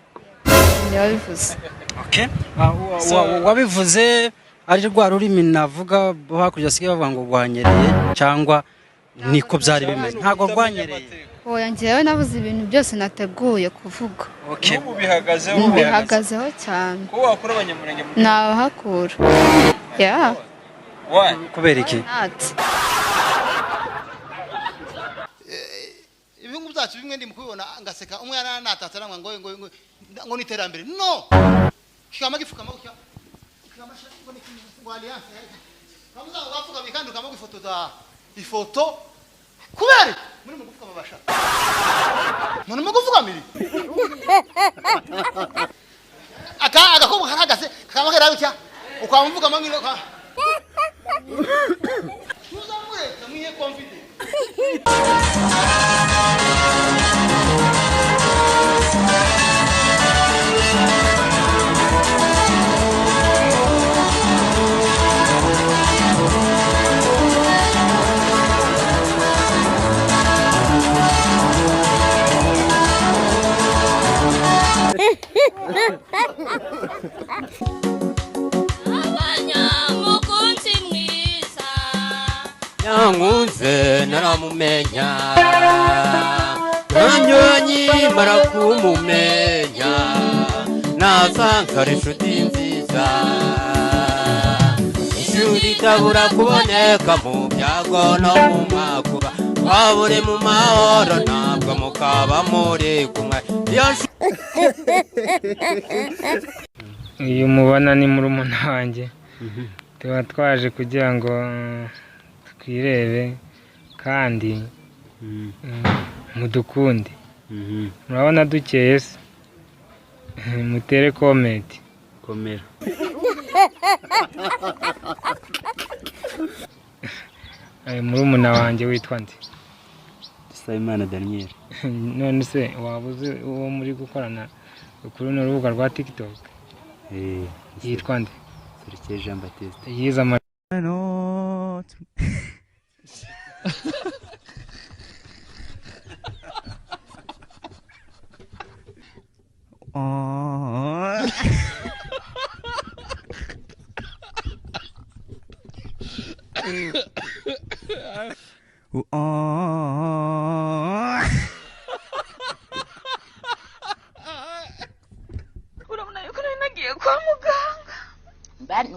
Yabivuze. Okay. Wabivuze ari rwa rurimi navuga hakurya asigaye bavuga ngo rwanyereye cyangwa niko byari bimeze. Ntago rwanyereye. Oya ngewe navuze ibintu byose nateguye kuvuga. Okay. Ubu bihagazeho cyane. Ko wakura abanyamurenge muri Nabahakura. Yeah. Why? Kubera iki? Ibingu byacu bimwe ndi mukubibona ngaseka umwe natatara ngo niterambere no kikama gifukama ukya kikama ngo ni alliance bamuza bafuka bikanduka mu gifotoza ifoto kubera muri mu gufuka babasha none mu gufuka miri agakobwa karagase kama kera ukya ukwamvuga mangiro ka tuzamure tamwiye confidence. Nyangunze naramumenya Nyonyi marakumumenya Nasanzwe inshuti nziza Ishuri tabura kuboneka mu byago no mu makuba Wabure mu mahoro ntabwo mukaba muri kumwe Uyu mubona ni murumuna wanjye tuba twaje kugira ngo twirebe kandi mudukunde murabona dukeye se mutere comment komera murumuna wanjye witwa nde Sayimana Daniel none se wabuze uwo muri gukorana kuri no rubuga rwa TikTok yitwa nde Serike Jean Baptiste yiza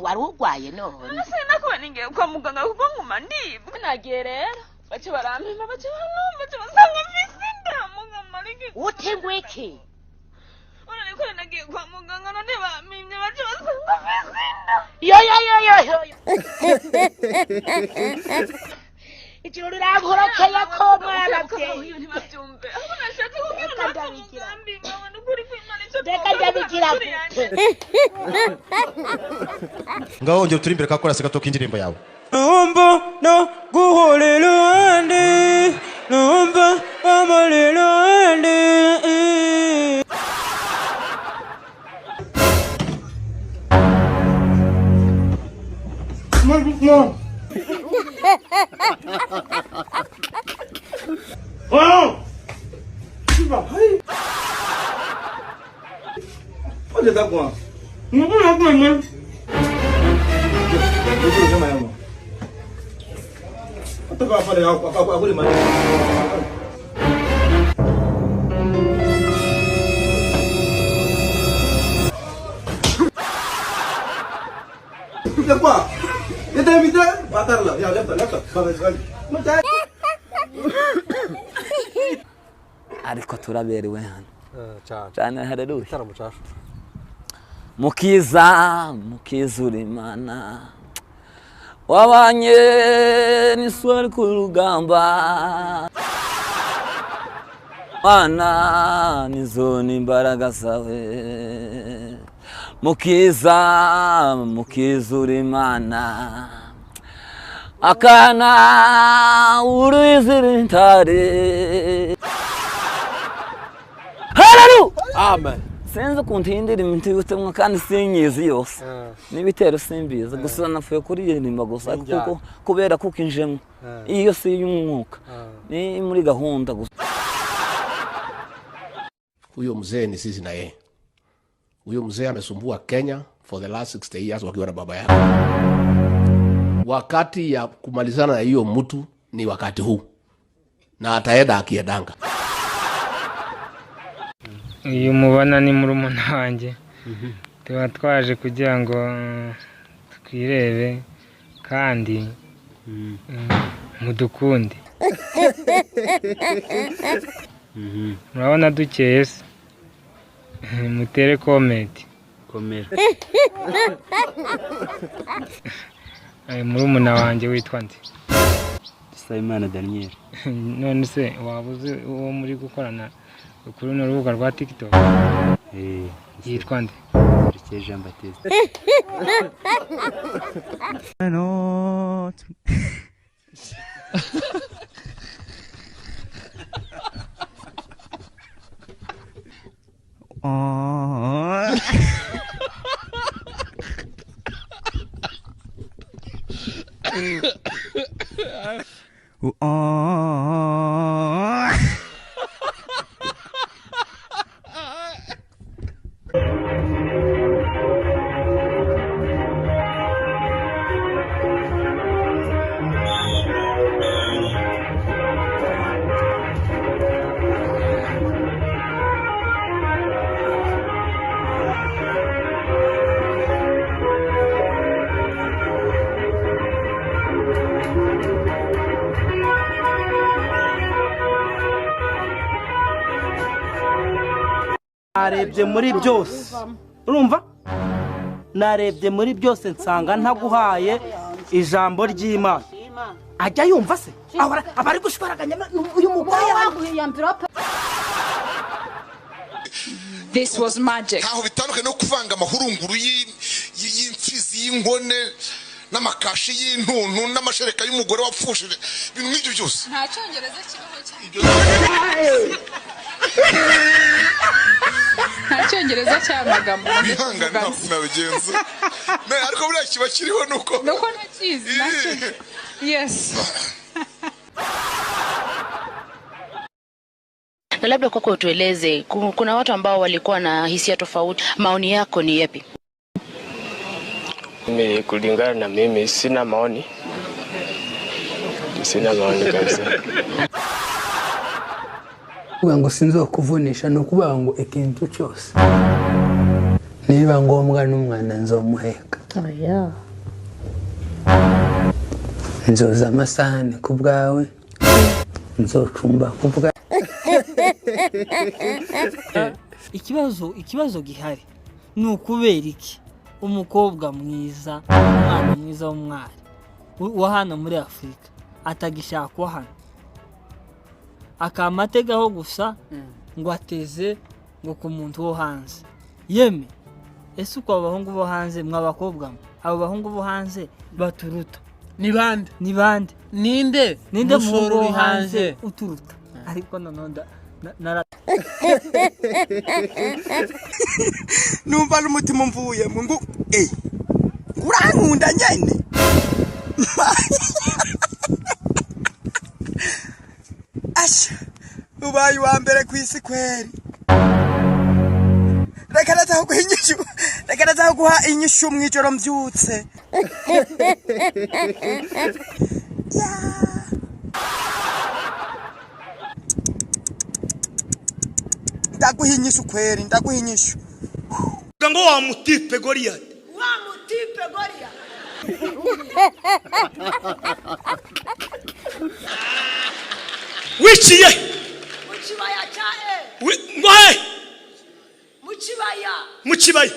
wari urwaye none sinakuba ningiye kwa muganga kuko nguma ndibwa nagiye rero bace barampima bace basanga mfise inda mugamarike utingwa iki urane ko nagiye kwa muganga none bampimye bace basanga mfise inda Ichiro rirankorokeya ko mwana bye ntibabyumve aho nashatse kubwira umugambi nkabona ukuri kw'Imana icyo reka ndabigira ngaho ongera turi imbere kakora gato k'indirimbo yawe Naomba na guhorera ande naomba amarera ande Olha da guan. Não vou lá, mano. Eu vou chamar ela. Até que eu falei, eu vou lhe mandar. Lepas, kita minta batar lah. Ya, lepas. Bagus sekali. Macam. ariko turaberewe hano cyane haleluya mukiza uri Imana wabanye n'iswari ku rugamba Mana nizo n'imbaraga zawe mukiza uri Imana akana uruzirintare haleluya amen senze kuntindira iminsi y'ubutumwa kandi sinyizi yose n'ibitero simbiza gusa nafuye kuririmba gusa kuko kubera kuko injemo iyo si y'umwuka ni muri gahunda gusa. Huyo mzee ni sisi na yeye. Huyo mzee amesumbua Kenya for the last 60 years wakiwa na baba yake. Wakati ya kumalizana na hiyo mtu ni wakati huu, na ataenda akiendanga. Uyu mubana ni murumuna wanjye tuba twaje kugira ngo twirebe kandi mudukunde. Murabona dukeye se mutere comment komera murumuna wanjye witwa nde? Sayimana Daniel. None se wabuze uwo muri gukorana kuri no rubuga rwa TikTok? Yitwa nde? Jean Baptiste. No. Narebye muri byose urumva narebye muri byose nsanga ntaguhaye ijambo ry'Imana ajya yumva se abari gushwaraganya uyu mugore yaguhiye envelope. This was magic. Ntaho bitandukanye no kuvanga amahurunguru y'imfizi y'inkone n'amakashi y'intuntu n'amashereka y'umugore wapfushije ibintu nk'ibyo byose. Nta cyongereza kibaho cyane. Nta cyongereza cy'amagambo ihangana nabigenza ariko buriya kiba kiriho nuko ntakizi nacyo. Yes. Na labda kwako utueleze, kuna watu ambao walikuwa na hisia tofauti, maoni yako ni yapi? Mimi kulingana na mimi sina maoni kabisa. Ngo sinzokuvunisha no kuvuga ngo ikintu cyose niba ngombwa n'umwana nzomuheka oya nzoza amasahani ku bwawe nzocumba ku bwawe ikibazo gihari ni ukubera iki umukobwa mwiza umwana mwiza w'umwari wa hano muri Afurika atagishakwa hano akamategaho gusa ngo ateze ngo ku muntu wo hanze yeme ese uko abahungu bo hanze mw'abakobwa abo bahungu bo hanze baturuta ni bande ninde muhungu wo hanze uturuta ariko nanonda numva n'umutima mvuye ngo urankunda nyene asha ubaye wa mbere kwisi kweri reka nataho guha inyishu mwijoro mbyutse ndaguhinyisha kweri ndaguhinyisha ngo wa mutipe Goliath wiciye mukibaya cyae ngohe mukibaya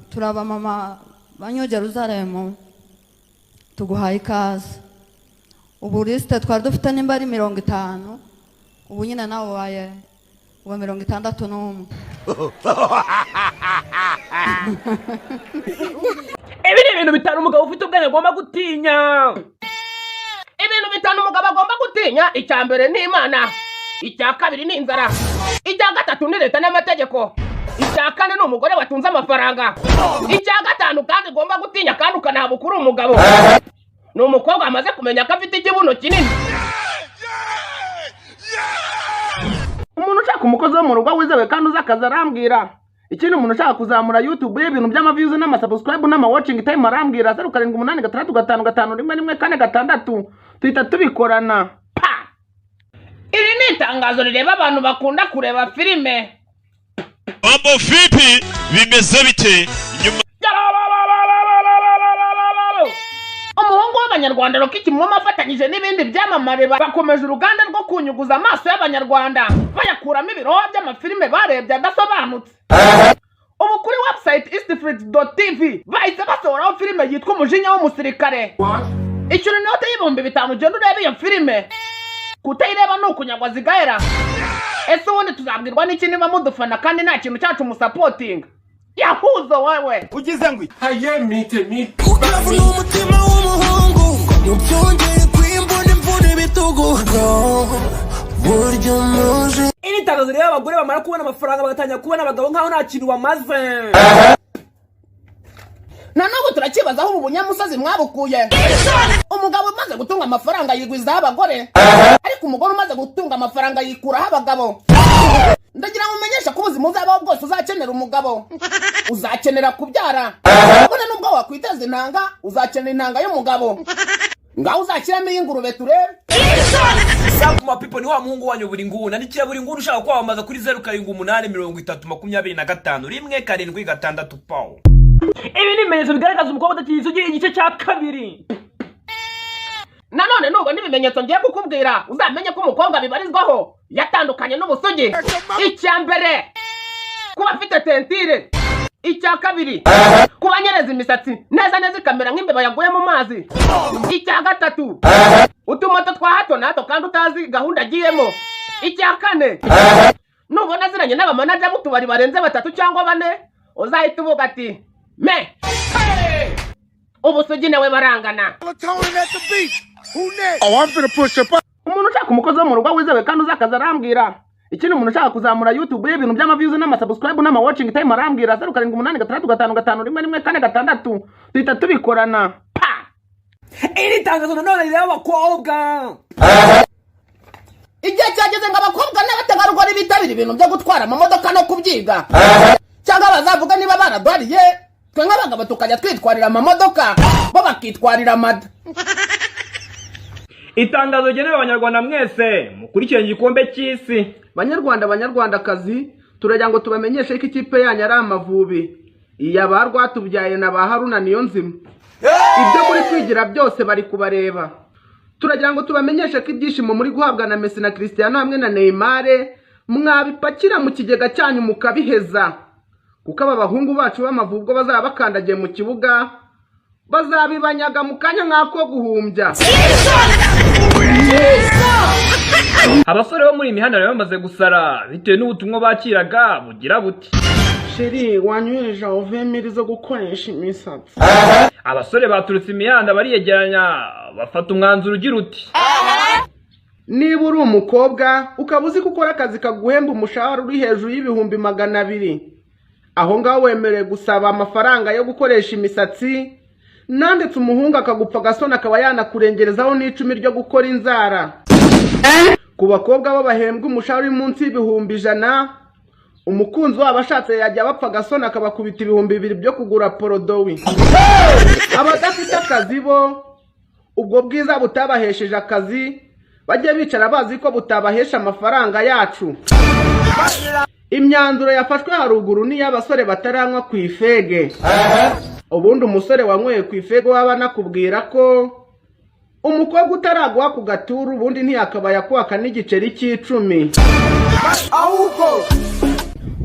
turaba mama banyo Jerusalem tuguhaye ikaze ubu lisite twari dufite nimba ari 50 ubu nyine nawe waye uwa 61 ibi ni ibintu bitanu umugabo ufite ubwenge agomba gutinya ibintu bitanu umugabo agomba gutinya icya mbere ni Imana icya kabiri ni inzara icya gatatu ni leta n'amategeko icya kane ni umugore watunze amafaranga icya gatanu kandi ugomba gutinya kandi ukanahabukura umugabo ni umukobwa amaze kumenya ko afite ikibuno kinini umuntu ushaka umukozi wo mu rugo wizewe kandi uzi akazi arambwira ikindi umuntu ushaka kuzamura YouTube y'ibintu by'amaviews n'amasubscribe n'amawatching time arambwira 0786511446 tuhita tubikorana iri ni itangazo rireba abantu bakunda kureba filime Mambo vipi bimeze bite umuhungu w'abanyarwanda Rokikimwoma afatanyije n'ibindi byamamare bakomeje uruganda rwo kunyuguza amaso y'abanyarwanda bayakuramo ibiroho by'amafilime barebye adasobanutse ubu kuri website eastfleet.tv bahise basohoraho filime yitwa Umujinya w'umusirikare icyo inote y'ibihumbi 5 ugenda urebe iyo filime kutayireba ni ukunyagwa zigahera ese ubundi tuzabwirwa n'iki niba mudufana kandi nta kintu cyacu musapotinga yahuzo wewe ugize ngo hayemite ukavuna umutima w'umuhungu mubyongeye kwimbona imvune ibitugu buryo muje iri tangazo rero abagore bamara kubona amafaranga bagatangira kubona abagabo nkaho nta kintu bamaze na n'ubu turakibazaho ubu bunyamusozi mwabukuye umugabo umaze gutunga amafaranga yigwizaho abagore ariko umugore umaze gutunga amafaranga yikuraho abagabo ndagira ngo umenyeshe ko ubuzima uzabaho bwose uzakenera umugabo uzakenera kubyara ubona nubwo wakwiteza intanga uzakenera intanga y'umugabo ngaho uzakiramo iy'ingurube turebe Sakuma people ni wa muhungu wanyu buri nguna nikira buri nguna ushaka kwamamaza kuri 078325 pawo ibi ni ibimenyetso bigaragaza umukobwa utakizi igice cya kabiri nanone nubwo n'ibimenyetso ngiye kukubwira uzamenye ko umukobwa bibarizwaho yatandukanye n'ubusugi icya mbere kuba afite tentire icya kabiri kuba anyereza imisatsi neza ikamera nk'imbeba yaguye mu mazi icya gatatu utumoto twa hato na hato kandi utazi gahunda agiyemo icya kane nubona aziranye n'abamanaja b'utubari barenze 3 cyangwa 4 uzahita uvuga ati me ubusugi nawe barangana umuntu ushaka umukozi wo mu rugo wizewe kandi uzi akazi arambwira ikindi umuntu ushaka kuzamura YouTube y'ibintu by'amaviews n'amasubscribe n'amawatching time arambwira 0786511446 tuhita tubikorana iri tangazo nanone rero abakobwa igihe cyageze ngo abakobwa n'abategarugori bitabira ibintu byo gutwara amamodoka no kubyiga cyangwa bazavuga niba baradwariye twe nk'abagabo tukajya twitwarira amamodoka bo bakitwarira amada itangazo genewe abanyarwanda mwese mukurikiranye igikombe cy'isi banyarwanda banyarwandakazi turagira ngo tubamenyeshe ko ikipe yanyu ari Amavubi iyaba Rwatubyaye na ba Haruna Niyonzima ibyo muri kwigira byose bari kubareba. Turagira ngo tubamenyeshe ko ibyishimo muri guhabwa na Messi na Cristiano hamwe na Neymar mwabipakira mu kigega cyanyu mukabiheza, kuko aba bahungu bacu b'Amavubi ubwo bazaba bakandagiye mu kibuga bazabibanyaga mu kanya nk'ako guhumbya. Abasore bo muri imihanda bamaze gusara bitewe n'ubutumwa bakiraga bugira buti Sheri wanyweje ovemiri zo gukoresha imisatsi. Abasore baturutse imihanda bariyegeranya bafata umwanzuro ugira uti niba uri umukobwa ukaba uzi gukora akazi kaguhemba umushahara uri hejuru y'ibihumbi 200, aho ngaho wemerewe gusaba amafaranga yo gukoresha imisatsi, nanditse umuhungu akagupfa agasoni akaba yanakurengerezaho n'icumi ryo gukora inzara. Ku bakobwa bo bahembwa umushahara uri munsi y'ibihumbi 100, umukunzi wabo ashatse yajya bapfa agasoni akabakubita 2,000 byo kugura porodowi. Abadafite akazi bo ubwo bwiza butabahesheje akazi bajye bicara bazi ko butabahesha amafaranga yacu. Imyanzuro yafashwe haruguru ni y'abasore bataranywa ku ifege. Ubundi umusore wanyweye ku ifege waba nakubwira ko umukobwa utaragwa ku gaturu ubundi ntiyakaba yakwaka n'igiceri cy'icumi. ahubwo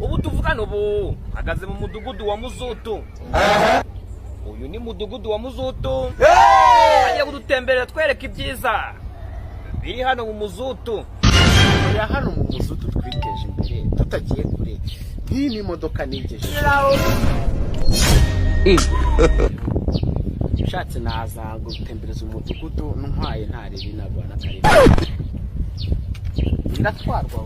ubu tuvugana ubu hagaze mu mudugudu wa Muzutu. Uyu ni mudugudu wa Muzutu. Agiye kudutemberera twereka ibyiza biri hano mu Muzutu. Ya hano mu Muzutu twiteje imbere tutagiye kure. Iyi ni modoka nigeje. Shatse naza gutembereza umudugudu ntwaye ntarebe nabana kare. Ndatwarwa.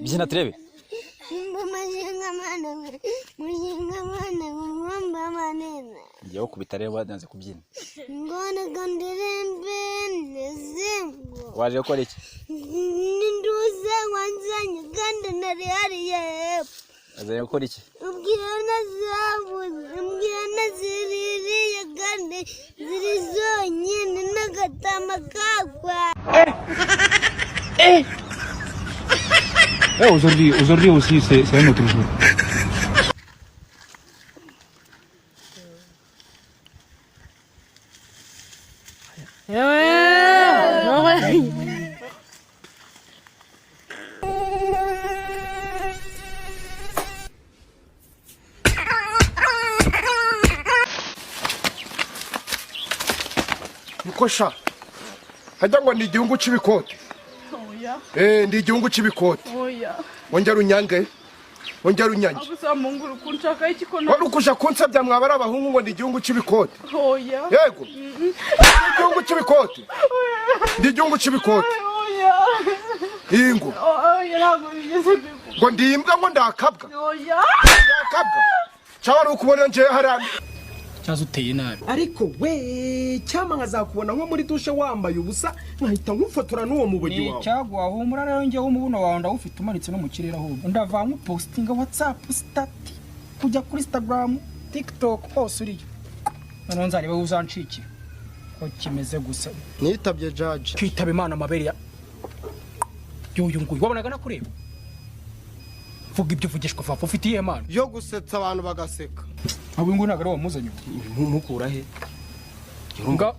Byina turebe. Njyewe kubita rero wadanze kubyina. Waje gukora iki? Ninduze wanzanye kandi nari hariya hepfo. Waje gukora iki? Ubwirana zabuze, ubwirana ziririye kandi ziri zonyine n'agatama kagwa. Aujourd'hui aussi, c'est un autre jour. Nikosha hajya ngo ni igihungu cy'ibikote. Ndi igihungu cy'ibikote. Wongera unyange. Wongera unyange. Agusa munguru kunshaka iki kono. Wari ukusha kunsabya mwabara abahungu ngo ndi igihungu cy'ibikote. Oya. Yego. Igihungu cy'ibikote. Ndi igihungu cy'ibikote. Oya. Ingo. Oya ntabwo bigeze bigo. Ngo ndi imbwa ngo ndakabwa. Oya. Ndakabwa. Cyawari ukubona nje harami. Cyazo uteye nabi. Ariko we cyama nkazakubona nko muri dushe wambaye ubusa nkahita ngufotora n'uwo mubogi wawe. Cyagwa humura rero ngiye umubuno wawe ndawufite umanitse no mu kirere ahubwo. Ndavanga postinga WhatsApp stati kujya kuri Instagram, TikTok hose uriyo. None nzareba uzancikira. Ko kimeze gusa. Nitabye judge. Kwitaba Imana amabere ya. Yuyu nguyu wabonaga nakureba. Vuga ibyo vugishwa fafa ufitiye Imana. Yo gusetsa abantu bagaseka. Abo ngo nagara wamuzanye. Mukura he?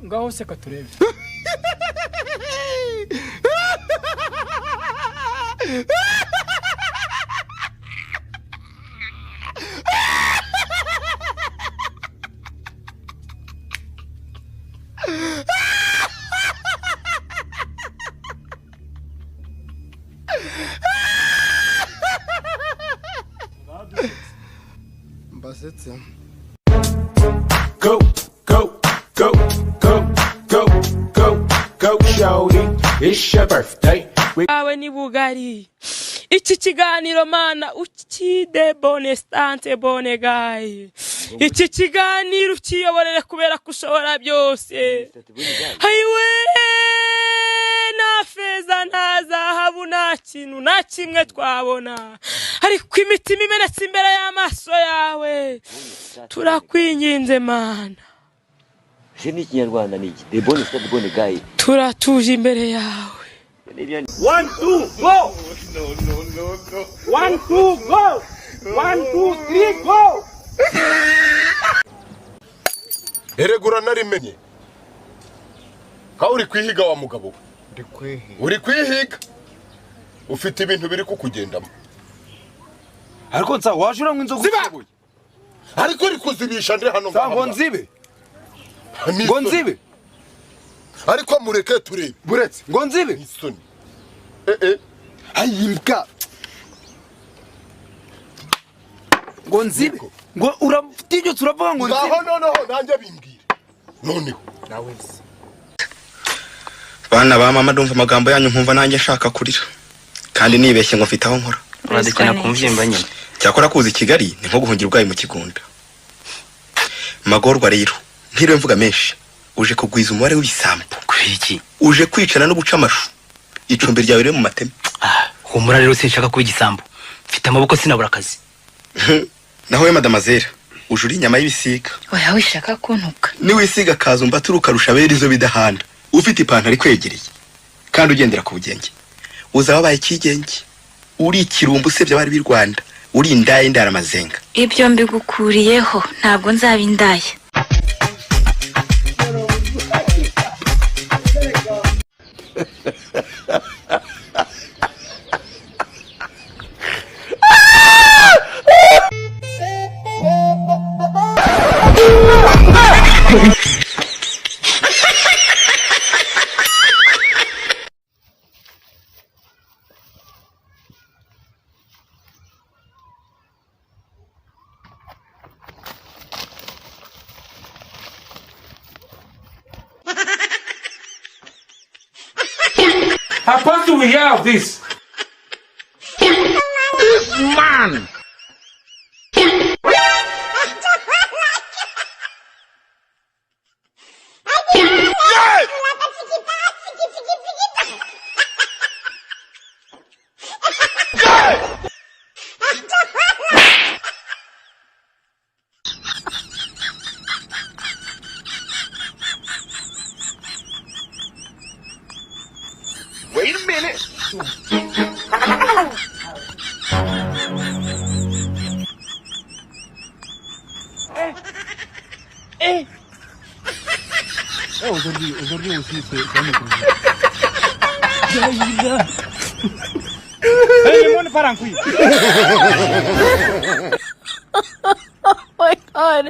Ngaho seka turebe. Mbasetse. Go, go, go. shorty, it's your birthday. Awe ni bugari. Iki kiganiro mana ukide bonestante bone guy. Iki kiganiro ukiyoborere kubera kushobora byose. Hayiwe na feza na zahabu na kintu na kimwe twabona. Ariko imitima imenetse imbere y'amaso yawe. Turakwinginze mana. Jeni kinyarwanda niki? De bonestante bone guy. Turatuje imbere yawe. 1 2 go. No. 1 2 go. 1 2 3 go. Eregura narimenye. Ka uri kwihiga wa mugabo. Ndi kwihiga. Uri kwihiga. Ufite ibintu biri kukugendamo. Ariko nsa washura nk'inzoga ubuye. Ariko uri kuzibisha ndi hano ngo nzibe. Ngo nzibe. Ariko mureke turebe. Buretse ngo nzibe. Isoni. Ayimbwa. Ngo nzibe. Ngo urafite turavuga ngo nzibe. No nanjye bimbwire. Noneho nawe nzi. Bana ba mama ndumva amagambo yanyu nkumva nanjye nshaka kurira. Kandi nibeshye ngo mfite aho nkora. Uradikana kumvyimba nyine. Cyakora kuzi Kigali ni nko guhungira ubwayi mu kigunda. Magorwa rero ntiriwe mvuga menshi. Uje kugwiza umubare w'ibisambo. Kwiki? Uje kwicana no guca amashu. Icumbi ryawe rero mu mateme. Humura rero sinshaka kuba igisambo. Mfite amaboko sinabura akazi. Naho we madamazera uje uri inyama y'ibisiga. Oya wishaka kuntuka. Ni wisiga kazumba turuka rushabera izo bidahanda. Ufite ipantaro ikwegereye. Kandi ugendera ku bugenge. Uzababaye ikigenge. Uri ikirumbu usebye abari b'i Rwanda. Uri indaye ndara mazenga. Ibyo mbigukuriyeho ntabwo nzabindaye. How far do we have this? This man. Wait a minute. Aujourd'hui aussi, c'est un autre. Hey, le monde part en couille. Oh my god.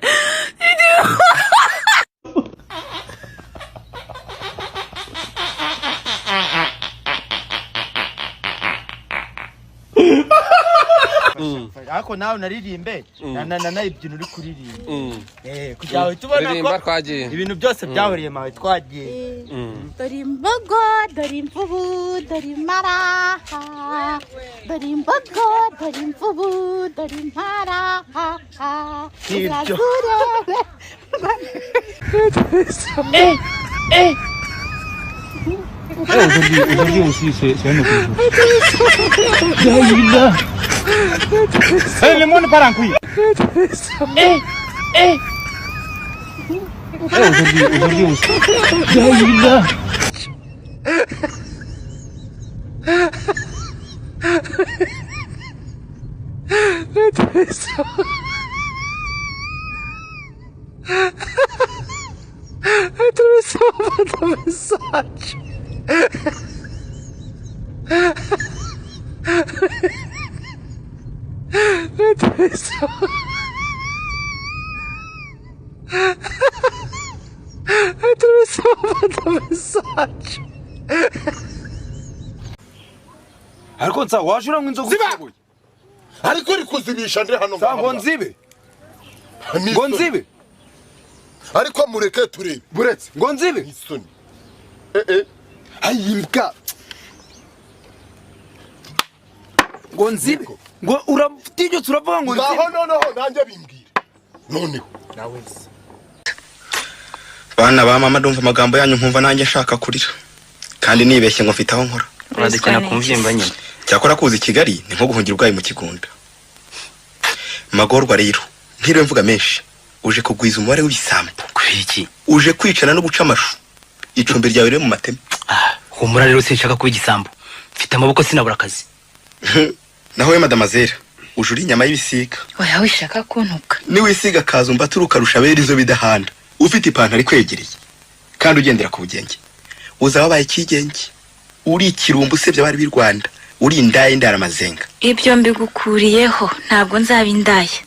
Ako nawe naririmbe na ibyino uri kuririmba kugira tubona ko ibintu byose byahuriye mawe twagiye dore imbogo dore imvubu dore impara dore imbogo dore imvubu dore impara Aujourd'hui aussi, c'est un autre. Hey, le monde part en couille. Aujourd'hui aussi. Atravessava a mensagem. Atravessava a mensagem. ariko nsa washura nk'inzoga ubuye. Ariko uri kuzibisha ndi hano ngo nzibe. Ngo nzibe. Ariko mureke turebe. Buretse ngo nzibe. Isoni. ayimbwa ngo nzibe ngo uratinyutse uravuga ngo ngaho noneho nanjye bimbwira noneho nawe bana ba mama ndumva amagambo yanyu nkumva nanjye nshaka kurira kandi nibeshye ngo mfite aho nkora uradekena kumvyimba nyine cyakora kuza Kigali ni nko guhungira ubwayi mu kigunda magorwa rero ntiriwe mvuga menshi uje kugwiza umubare w'ibisambo kwiki uje kwicana no guca amashu icumbi ryawe riri mu mateme humura rero sinshaka kuba igisambo mfite amaboko sinabura akazi naho we madamazera uje uri inyama y'ibisiga oya wishaka kuntuka niwisiga kazumba turuka rusha beri zo bidahanda ufite ipantaro ikwegereye kandi ugendera ku bugenge uzaba baye kigenge uri ikirumbu usebye bari b'i Rwanda uri indaye ndaramazenga ibyo mbigukuriyeho ntabwo nzaba indaya